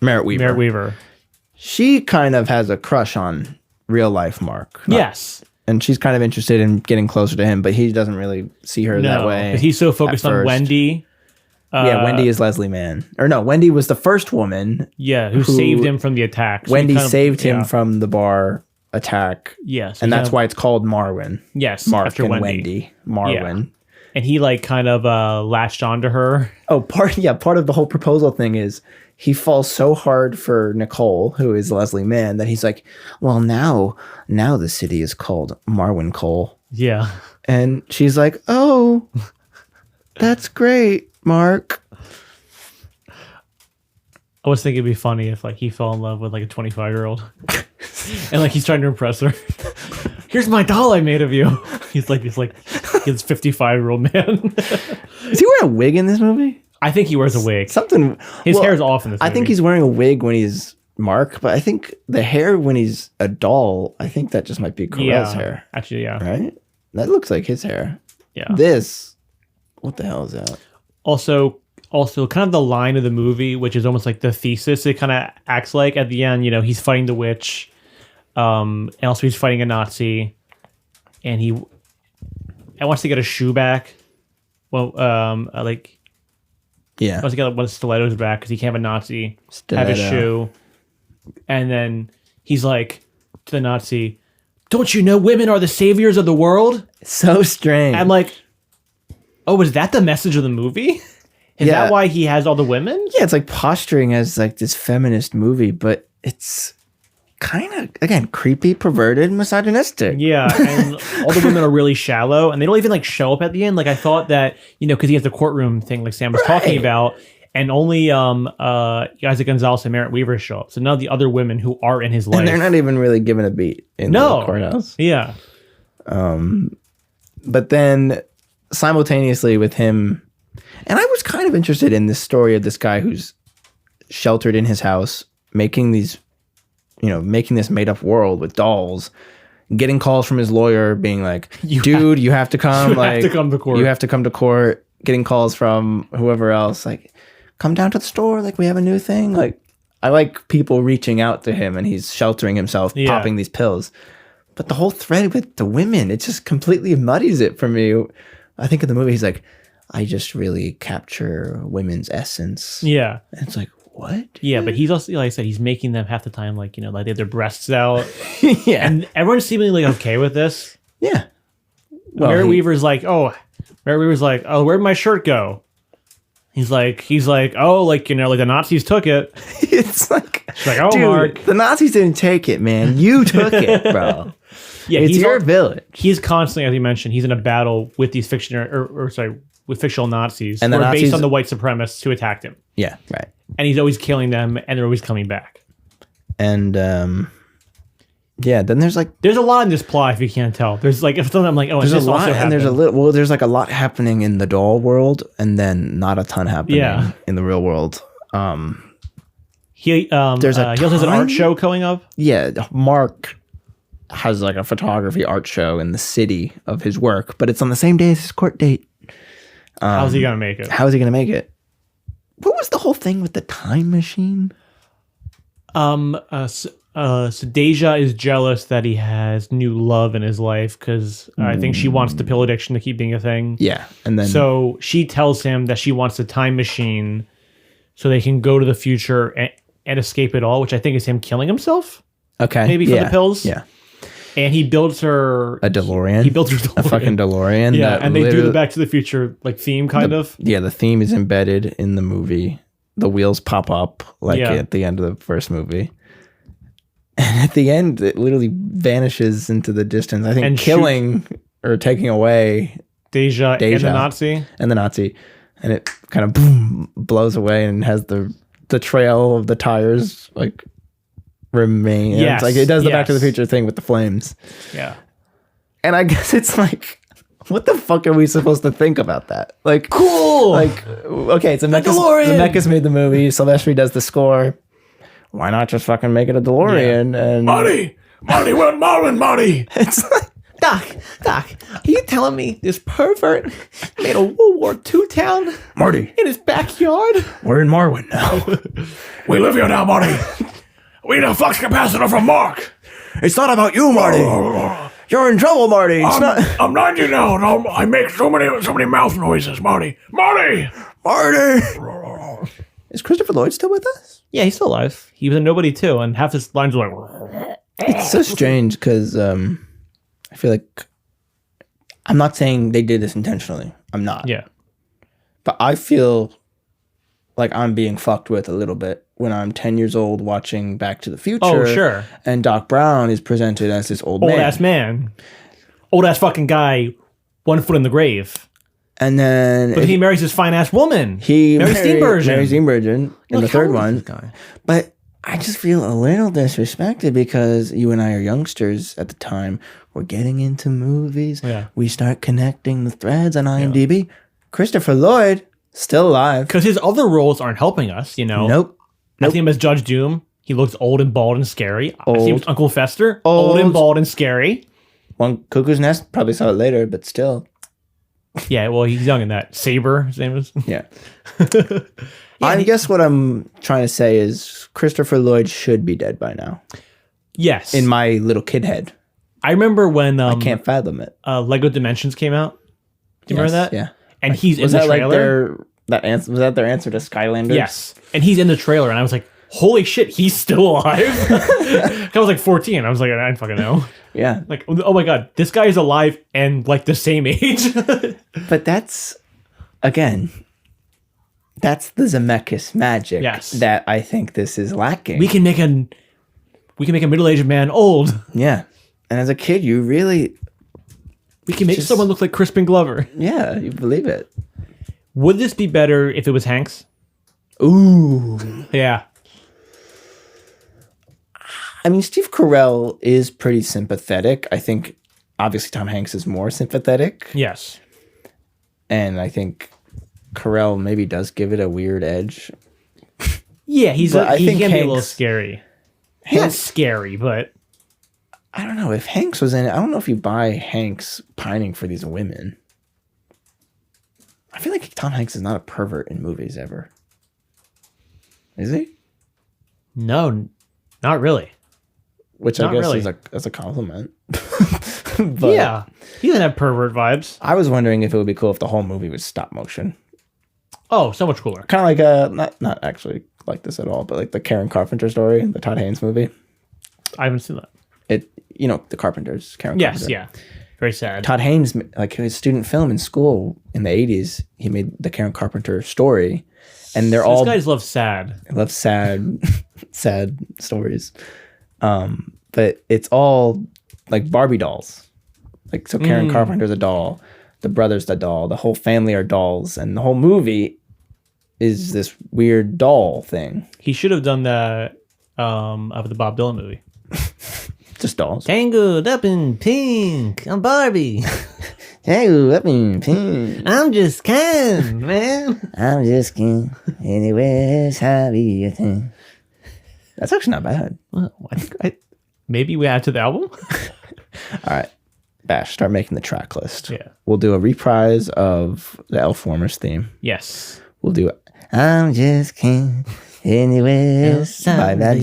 Merritt Weaver. She kind of has a crush on real life Mark. Yes. And she's kind of interested in getting closer to him, but he doesn't really see her that way. He's so focused on Wendy. Wendy is Leslie Mann. Or no, Wendy was the first woman. Yeah, who saved him from the attack. So Wendy saved him from the bar attack. Yes. And that's why it's called Marwen. Yes, Mark after and Wendy. Marwen. and he like kind of latched onto her. Oh, part of the whole proposal thing is he falls so hard for Nicole, who is Leslie Mann, that he's like, well, now the city is called Marwen Cole. Yeah. And she's like, oh, that's great, Mark. I was thinking it'd be funny if like he fell in love with like a 25-year-old and like he's trying to impress her. Here's my doll I made of you. He's like his 55-year-old man. Is he wearing a wig in this movie? I think he wears a wig. His hair's off in this movie. I think he's wearing a wig when he's Mark, but I think the hair when he's a doll, I think that just might be Carell's hair. Actually, yeah. Right? That looks like his hair. Yeah. What the hell is that? Also, kind of the line of the movie, which is almost like the thesis it kind of acts like at the end, he's fighting the witch, and also he's fighting a Nazi, and he wants to get a shoe back. Well, yeah. Wants to get one of the stilettos back because he can't have a Nazi have his shoe. And then he's like to the Nazi, don't you know women are the saviors of the world? So strange. I'm like, oh, is that the message of the movie? Is that why he has all the women? Yeah, it's like posturing as like this feminist movie, but it's kind of, again, creepy, perverted, misogynistic. Yeah, and all the women are really shallow, and they don't even like show up at the end. Like I thought that, because he has the courtroom thing like Sam was talking about, and only Isaac Gonzalez and Merritt Weaver show up. So none of the other women who are in his life. And they're not even really given a beat in the courthouse. Yeah. But then simultaneously with him, and I was kind of interested in this story of this guy who's sheltered in his house, making this made up world with dolls, getting calls from his lawyer being like, dude, you have to come. You have to come to court. You have to come to court. Getting calls from whoever else, like, come down to the store. Like, we have a new thing. Like, I like people reaching out to him and he's sheltering himself, popping these pills. But the whole thread with the women, it just completely muddies it for me. I think in the movie, he's like, I just really capture women's essence. Yeah. And it's like, what? Yeah, but he's also, like I said, he's making them half the time, like, like they have their breasts out. Yeah. And everyone's seemingly okay with this. Yeah. Well, Merritt Weaver's like, oh, where'd my shirt go? He's like, oh, like the Nazis took it. It's like, she's like, oh, dude, Mark, the Nazis didn't take it, man. You took it, bro. Yeah, it's your village. He's constantly, as you mentioned, he's in a battle with these with fictional Nazis, and who are based on the white supremacists who attacked him. Yeah, right. And he's always killing them, and they're always coming back. And yeah, then there's a lot in this plot if you can't tell. There's like if I'm like, oh, there's this a lot, also and happened. there's a lot happening in the doll world, and then not a ton happening in the real world. He also has an art show coming up. Yeah, Mark has like a photography art show in the city of his work, but it's on the same day as his court date. How's he gonna make it? How is he gonna make it? What was the whole thing with the time machine? So Deja is jealous that he has new love in his life because I think she wants the pill addiction to keep being a thing. Yeah, and then so she tells him that she wants a time machine so they can go to the future and escape it all, which I think is him killing himself. Okay, maybe for the pills. Yeah. And he builds her a DeLorean. He builds her DeLorean. A fucking DeLorean. Yeah, and they do the Back to the Future like theme kind of. Yeah, the theme is embedded in the movie. The wheels pop up at the end of the first movie. And at the end, it literally vanishes into the distance. I think killing or taking away Deja and the Nazi. And it kind of boom, blows away and has the trail of the tires like remain. Yes. It's like it does the Back to the Future thing with the flames. Yeah. And I guess it's like, what the fuck are we supposed to think about that? Like, cool. Like, okay, so Zemeckis made the movie. Silvestri does the score. Why not just fucking make it a DeLorean? Yeah. And Marty, where's Marwen, Marty? It's like, Doc, are you telling me this pervert made a World War II town? Marty. In his backyard? We're in Marwen now. We live here now, Marty. We need a flux capacitor from Mark. It's not about you, Marty. You're in trouble, Marty. I'm 90 now, and I make so many mouth noises, Marty. Marty! Is Christopher Lloyd still with us? Yeah, he's still alive. He was a nobody too, and half his lines were like... It's so strange because I feel like I'm not saying they did this intentionally. I'm not. Yeah. But I feel like I'm being fucked with a little bit when I'm 10 years old watching Back to the Future. Oh, sure. And Doc Brown is presented as this old ass man. Old ass fucking guy, 1 foot in the grave. And then... But he marries this fine-ass woman. Mary Steenburgen in the third one. But I just feel a little disrespected because you and I are youngsters at the time. We're getting into movies. Yeah. We start connecting the threads on IMDb. Yeah. Christopher Lloyd, still alive. Because his other roles aren't helping us, you know? Nope. I see him as Judge Doom. He looks old and bald and scary. I see him as Uncle Fester. Old and bald and scary. One Cuckoo's Nest, probably saw it later, but still. Yeah, well, he's young in that. Saber, his name is. Yeah. I guess what I'm trying to say is Christopher Lloyd should be dead by now. Yes. In my little kid head. I remember when... I can't fathom it. Lego Dimensions came out. Do you remember that? Yeah. And he's in the trailer. Was that their answer to Skylanders? Yes. And he's in the trailer, and I was like, holy shit, he's still alive? I was like 14. I was like, I didn't fucking know. Yeah. Like, oh my God, this guy is alive and like the same age. But that's, again, that's the Zemeckis magic that I think this is lacking. We can make a middle-aged man old. Yeah. And as a kid, you really... We can make someone look like Crispin Glover. Yeah, you believe it. Would this be better if it was Hanks? Ooh. Yeah. I mean, Steve Carell is pretty sympathetic. I think, obviously, Tom Hanks is more sympathetic. Yes. And I think Carell maybe does give it a weird edge. Yeah, he can be a little scary. Not scary, but... I don't know. If Hanks was in it, I don't know if you buy Hanks pining for these women. I feel like Tom Hanks is not a pervert in movies ever. Is he? No, not really. Which I guess is a compliment. But yeah, he doesn't have pervert vibes. I was wondering if it would be cool if the whole movie was stop motion. Oh, so much cooler. Kind of like not actually like this at all, but like the Karen Carpenter story, the Todd Haynes movie. I haven't seen that. The Carpenters. Karen Yes, Carpenter. yeah. Very sad. Todd Haynes, like his student film in school in the 80s, he made the Karen Carpenter story. And these guys love sad. I love sad stories. But it's all like Barbie dolls. Like, so Karen Carpenter's a doll. The brother's the doll. The whole family are dolls. And the whole movie is this weird doll thing. He should have done that of the Bob Dylan movie. Just dolls. Tangled up in pink. I'm Barbie. Tangled up in pink. I'm just Ken, man. I'm just Ken. Anyways, how be you think? That's actually not bad. Well, maybe we add to the album. All right. Bash, start making the track list. Yeah. We'll do a reprise of the Elf Warmers theme. Yes. We'll do I'm just Ken. Anyways, by Bobby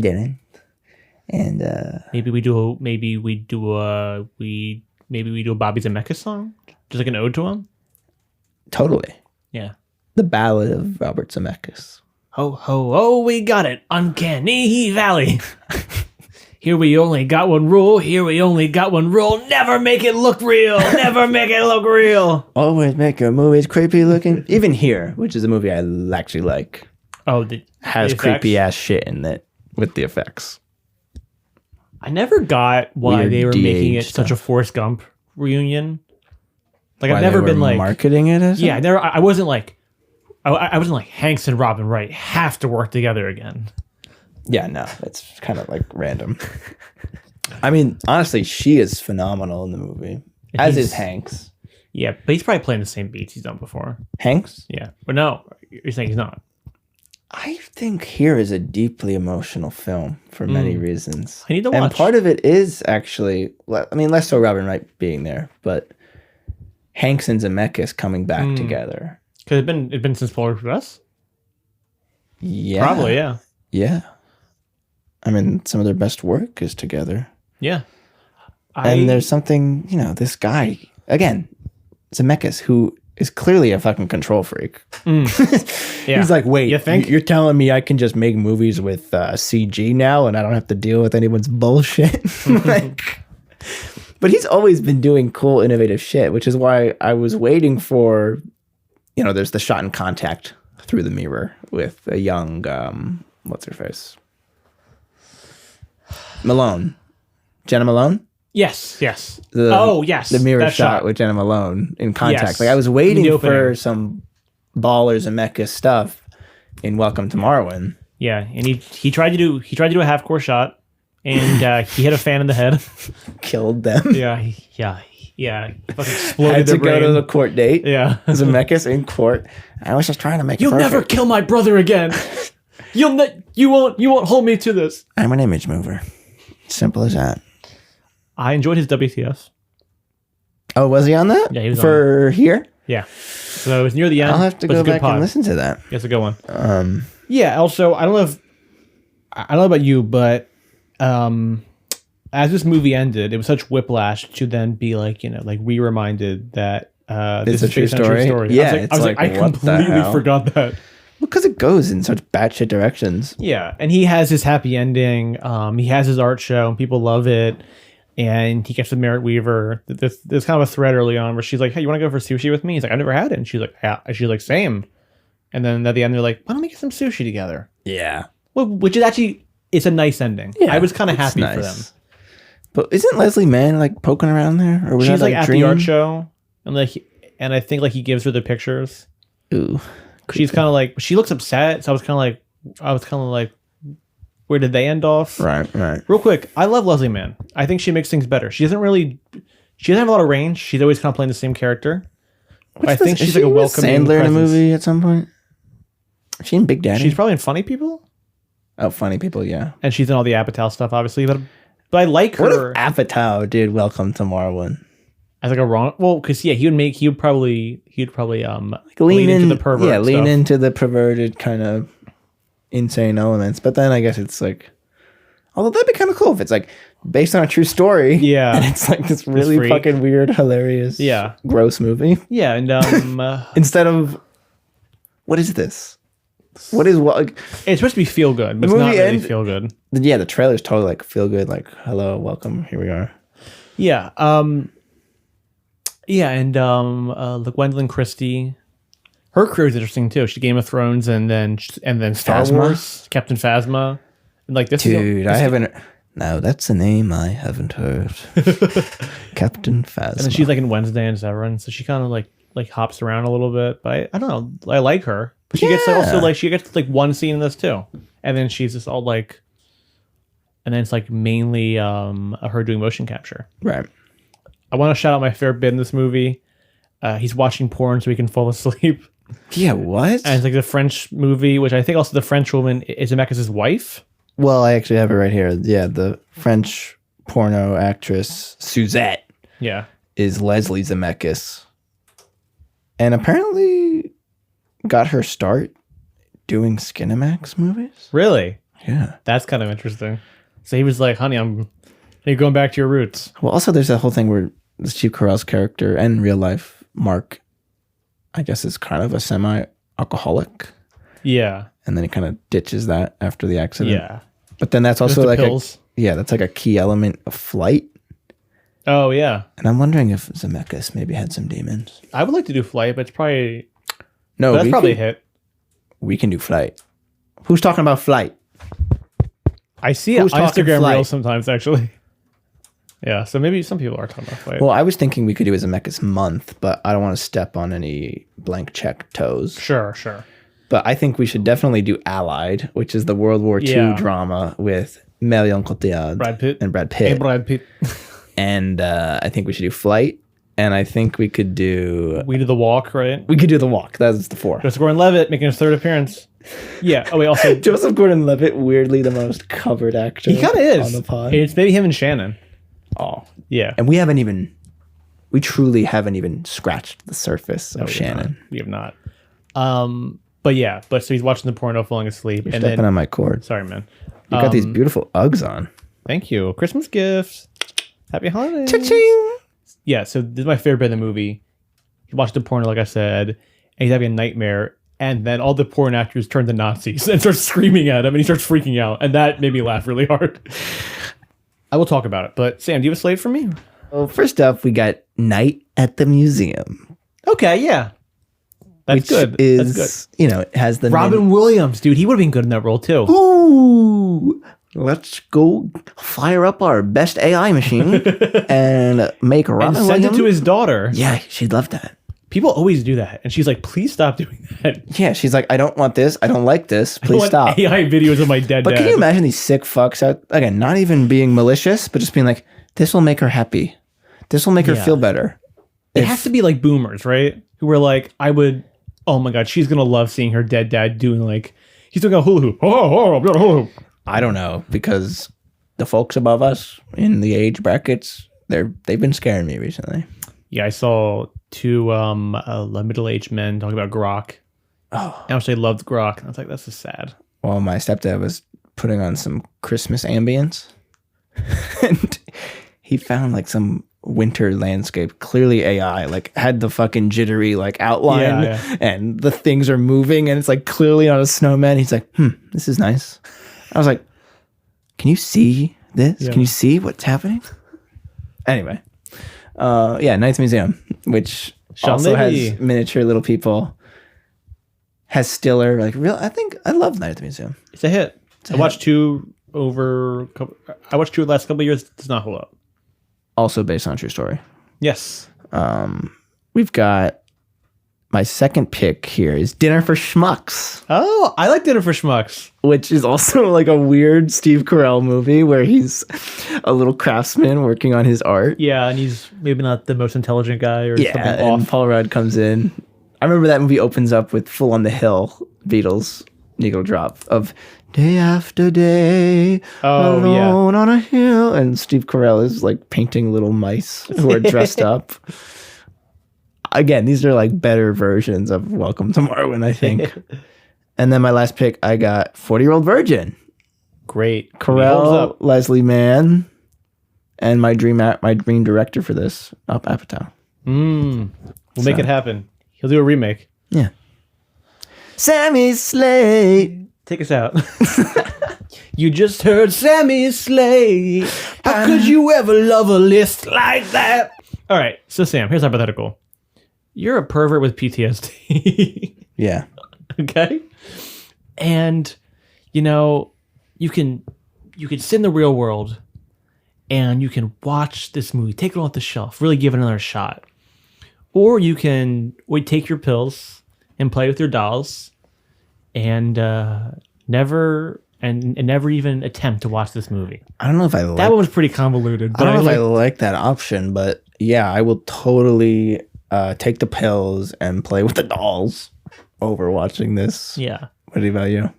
Dylan. And maybe we do a Bobby Zemeckis song, just like an ode to him. Totally. Yeah. The Ballad of Robert Zemeckis. Ho ho ho! We got it. Uncanny Valley. Here we only got one rule. Here we only got one rule. Never make it look real. Never make it look real. Always make your movies creepy looking. Even Here, which is a movie I actually like. Oh, has creepy ass shit in it with the effects. I never got why Weird they were making it stuff. such a Forrest Gump reunion. Like, Why I've never they been were like marketing it as yeah. I wasn't like Hanks and Robin Wright have to work together again. Yeah, no, it's kind of like random. I mean, honestly, she is phenomenal in the movie, as is Hanks. Yeah, but he's probably playing the same beats he's done before. Hanks? Yeah, but no, you're saying he's not. I think Here is a deeply emotional film for many reasons. I need to watch. And part of it is actually, I mean, less so Robin Wright being there, but Hanks and Zemeckis coming back together. Because it's been since Polar Express? Yeah. Probably, yeah. Yeah. I mean, some of their best work is together. Yeah. And there's something, this guy, again, Zemeckis, who is clearly a fucking control freak. Yeah. He's like, wait, you think? You're telling me I can just make movies with CG now and I don't have to deal with anyone's bullshit? But But he's always been doing cool, innovative shit, which is why I was waiting for, there's the shot in Contact through the mirror with a young, what's her face? Malone. Jenna Malone? Yes. Yes. The mirror shot with Jenna Malone in Contact. Yes. Like I was waiting for some Ballers and Mecha stuff in Welcome to Marwen. Yeah, and he tried to do a half court shot, and he hit a fan in the head, killed them. Yeah. He fucking exploded Had their to brain. go to the court date. Yeah, Zemeckis in court. I was just trying to make it You'll perfect. never kill my brother again. You won't hold me to this. I'm an image mover. Simple as that. I enjoyed his WTF. Oh, was he on that? Yeah, he was for here. Yeah, so it was near the end. I'll have to go back and listen to that. It's a good one. Yeah. Also, I don't know about you, but as this movie ended, it was such whiplash to then be like, re-reminded that this is based on a true story. Yeah, I completely forgot that. Because it goes in such batshit directions. Yeah, and he has his happy ending. He has his art show, and people love it. And he gets with Merritt Weaver. There's kind of a thread early on where she's like, "Hey, you want to go for sushi with me?" He's like, "I've never had it." And she's like, "Yeah." She's like, "Same." And then at the end, they're like, "Why don't we get some sushi together?" Yeah. Well, which is actually, it's a nice ending. Yeah, I was kind of happy for them. But isn't Leslie Mann like poking around there? Or was she's that, like at the art show, and I think he gives her the pictures. Ooh. She's kind of like, she looks upset. So I was kind of like, where did they end off? Right. Real quick, I love Leslie Mann. I think she makes things better. She doesn't have a lot of range. She's always kind of playing the same character. I think she's like a welcoming Sandler presence. in a movie at some point. Is she in Big Daddy? She's probably in Funny People. Oh, Funny People, yeah. And she's in all the Apatow stuff, obviously. But I like her. What if Apatow did Welcome to Marwen? As like a wrong, well, because he would probably like lean into the pervert. Yeah, lean stuff. into the perverted kind of insane elements. But then I guess it's like, although that'd be kind of cool if it's like based on a true story. Yeah, and it's like this really fucking weird, hilarious, gross movie. Yeah, and instead of what is this? What is what? Like, it's supposed to be feel good, but it's not really feel good. Yeah, the trailer's totally like feel good. Like, hello, welcome, here we are. Yeah. Yeah, and the Gwendolyn Christie, her career is interesting too. She Game of Thrones and then Star Wars, Captain Phasma, and like this. Dude, I haven't. No, that's a name I haven't heard. Captain Phasma. And then she's like in Wednesday and Severance, so she kind of like hops around a little bit. But I don't know. I like her, but she gets she gets like one scene in this too, and then she's just all like, and then it's like mainly her doing motion capture. Right. I want to shout out my favorite bit in this movie. He's watching porn so he can fall asleep. Yeah, what? And it's like the French movie, which I think also the French woman is Zemeckis' wife. Well, I actually have it right here. Yeah, the French porno actress Suzette. Yeah, is Leslie Zemeckis, and apparently got her start doing Skinamax movies. Really? Yeah, that's kind of interesting. So he was like, "Honey, you're going back to your roots." Well, also there's that whole thing where Steve Carell's character and real life Mark, I guess, is kind of a semi-alcoholic. Yeah. And then he kind of ditches that after the accident. Yeah. But then that's also like pills. That's like a key element of Flight. Oh, yeah. And I'm wondering if Zemeckis maybe had some demons. I would like to do Flight, but it's probably... No, that's probably a hit. We can do Flight. Who's talking about Flight? I see it on Instagram Reels sometimes, actually. Yeah, so maybe some people are talking about Flight. Well, I was thinking we could do a Zemeckis month, but I don't want to step on any blank check toes. Sure. But I think we should definitely do Allied, which is the World War II drama with Marion Cotillard and Brad Pitt. Hey, Brad Pitt. And I think we should do Flight, and I think we could do... We do The Walk, right? We could do The Walk. That's the 4. Joseph Gordon-Levitt making his 3rd appearance. Yeah. Oh, wait, also... Joseph Gordon-Levitt, weirdly the most covered actor. He kind of is. On the pod. It's maybe him and Shannon. Oh. Yeah. And we truly haven't even scratched the surface of Shannon. We have not. But so he's watching the porno falling asleep. You're stepping on my cord. Sorry, man. You got these beautiful Uggs on. Thank you. Christmas gifts. Happy holidays. Cha-ching! Yeah, so this is my favorite bit in the movie. He watched the porno, like I said, and he's having a nightmare, and then all the porn actors turn to Nazis and start screaming at him, and he starts freaking out, and that made me laugh really hard. I will talk about it, but Sam, do you have a slate for me? Well, first up, we got Night at the Museum. Okay, yeah. That's good. That's good. It has the Robin Williams, dude. He would have been good in that role, too. Ooh, let's go fire up our best AI machine and make Robin and send it to his daughter. Yeah, she'd love that. People always do that. And she's like, please stop doing that. Yeah, she's like, I don't want this. I don't like this. Please stop. AI videos of my dead But dad. can you imagine these sick fucks out? Again, not even being malicious, but just being like, this will make her happy. This will make her feel better. It has to be like boomers, right? Who were like, oh my God, she's going to love seeing her dead dad doing like, he's doing a hula hoop. Hula hoop. I don't know, because the folks above us in the age brackets, they've been scaring me recently. Yeah, I saw two middle-aged men talking about grok. Oh. How much they loved grok. And I was like, that's just sad. Well, my stepdad was putting on some Christmas ambience. And he found like some winter landscape, clearly AI, like had the fucking jittery like outline and the things are moving and it's like clearly on a snowman. He's like, this is nice. I was like, can you see this? Yeah. Can you see what's happening? Anyway, Ninth Museum, which also has miniature little people, has Stiller, like real. I think I love Night at the Museum. It's a hit. I watched two the last couple of years. It does not hold up. Also based on a true story. Yes. We've got my second pick here is Dinner for Schmucks. Oh, I like Dinner for Schmucks. Which is also like a weird Steve Carell movie where he's a little craftsman working on his art. Yeah, and he's maybe not the most intelligent guy or something off. And Paul Rudd comes in. I remember that movie opens up with Full on the Hill, Beatles, needle drop of day after day, alone on a hill. And Steve Carell is like painting little mice who are dressed up. Again, these are like better versions of Welcome to Marwen, I think. And then my last pick, I got 40-Year-Old Virgin. Great. Carell, Leslie Mann, and my dream director for this, Up Apatow. We'll make it happen. He'll do a remake. Yeah. Sammy Slade. Take us out. You just heard Sammy Slade. How could you ever love a list like that? All right. So, Sam, here's hypothetical. You're a pervert with PTSD. Yeah. Okay? And, you can sit in the real world and you can watch this movie, take it off the shelf, really give it another shot. Or you can take your pills and play with your dolls and never even attempt to watch this movie. I don't know if I like that one was pretty convoluted. I don't know if I like that option, but yeah, I will totally take the pills and play with the dolls over watching this. Yeah. What about you?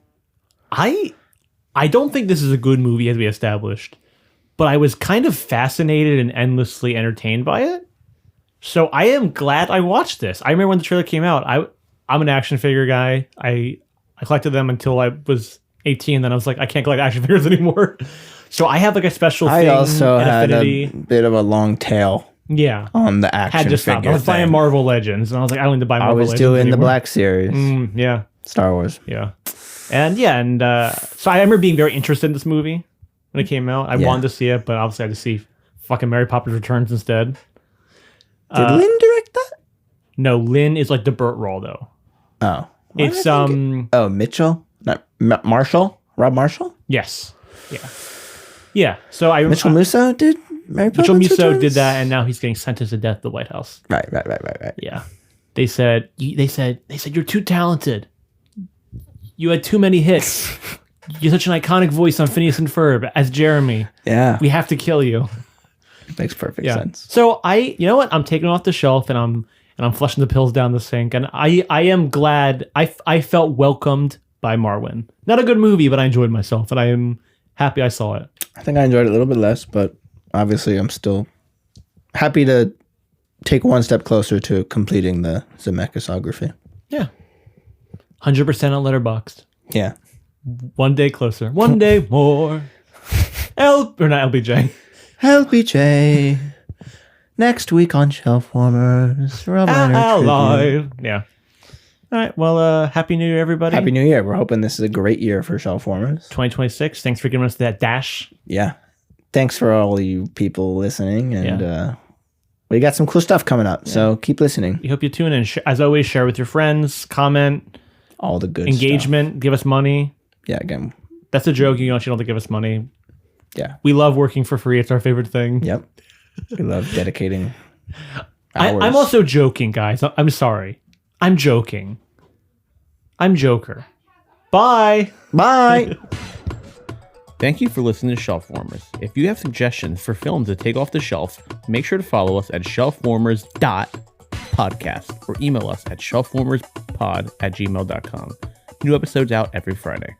I don't think this is a good movie as we established, but I was kind of fascinated and endlessly entertained by it. So I am glad I watched this. I remember when the trailer came out. I'm an action figure guy. I collected them until I was 18. Then I was like, I can't collect action figures anymore. So I have like a special thing. I also had affinity. A bit of a long tail. Yeah. On the action had to stop. figure I was buying Marvel Legends, and I was like, I don't need to buy Marvel Legends. I was doing anymore. the Black Series. Yeah. Star Wars. Yeah. And so I remember being very interested in this movie when it came out. I wanted to see it, but obviously I had to see fucking Mary Poppins Returns instead. Did Lynn direct that? No, Lynn is like the Burt role though. Oh. It's Mitchell? Not Marshall? Rob Marshall? Yes. Yeah. Yeah. So Mitchell Musso did Mary Poppins Musso Returns? did that, and now he's getting sentenced to death at the White House. Right. Yeah. They said you're too talented. You had too many hits. You're such an iconic voice on Phineas and Ferb as Jeremy. Yeah. We have to kill you. It makes perfect sense. So you know what? I'm taking it off the shelf and I'm flushing the pills down the sink. And I am glad I felt welcomed by Marwen. Not a good movie, but I enjoyed myself, and I am happy I saw it. I think I enjoyed it a little bit less, but obviously I'm still happy to take one step closer to completing the Zemeckisography. Yeah. 100% on Letterboxd. Yeah. One day closer. One day more. Not LBJ. LBJ. Next week on Shelf Warmers. Allied. Yeah. All right. Well, Happy New Year, everybody. Happy New Year. We're hoping this is a great year for Shelf Warmers. 2026. Thanks for giving us that dash. Yeah. Thanks for all you people listening, and We got some cool stuff coming up, so keep listening. We hope you tune in. As always, share with your friends, comment, all the good engagement, stuff. Give us money. Yeah, again. That's a joke. You don't have to give us money. Yeah. We love working for free. It's our favorite thing. Yep. We love dedicating hours. I'm also joking, guys. I'm sorry. I'm joking. I'm Joker. Bye. Bye. Thank you for listening to Shelf Warmers. If you have suggestions for films to take off the shelf, make sure to follow us at shelfwarmers.podcast or email us at shelfwarmerspod@gmail.com. New episodes out every Friday.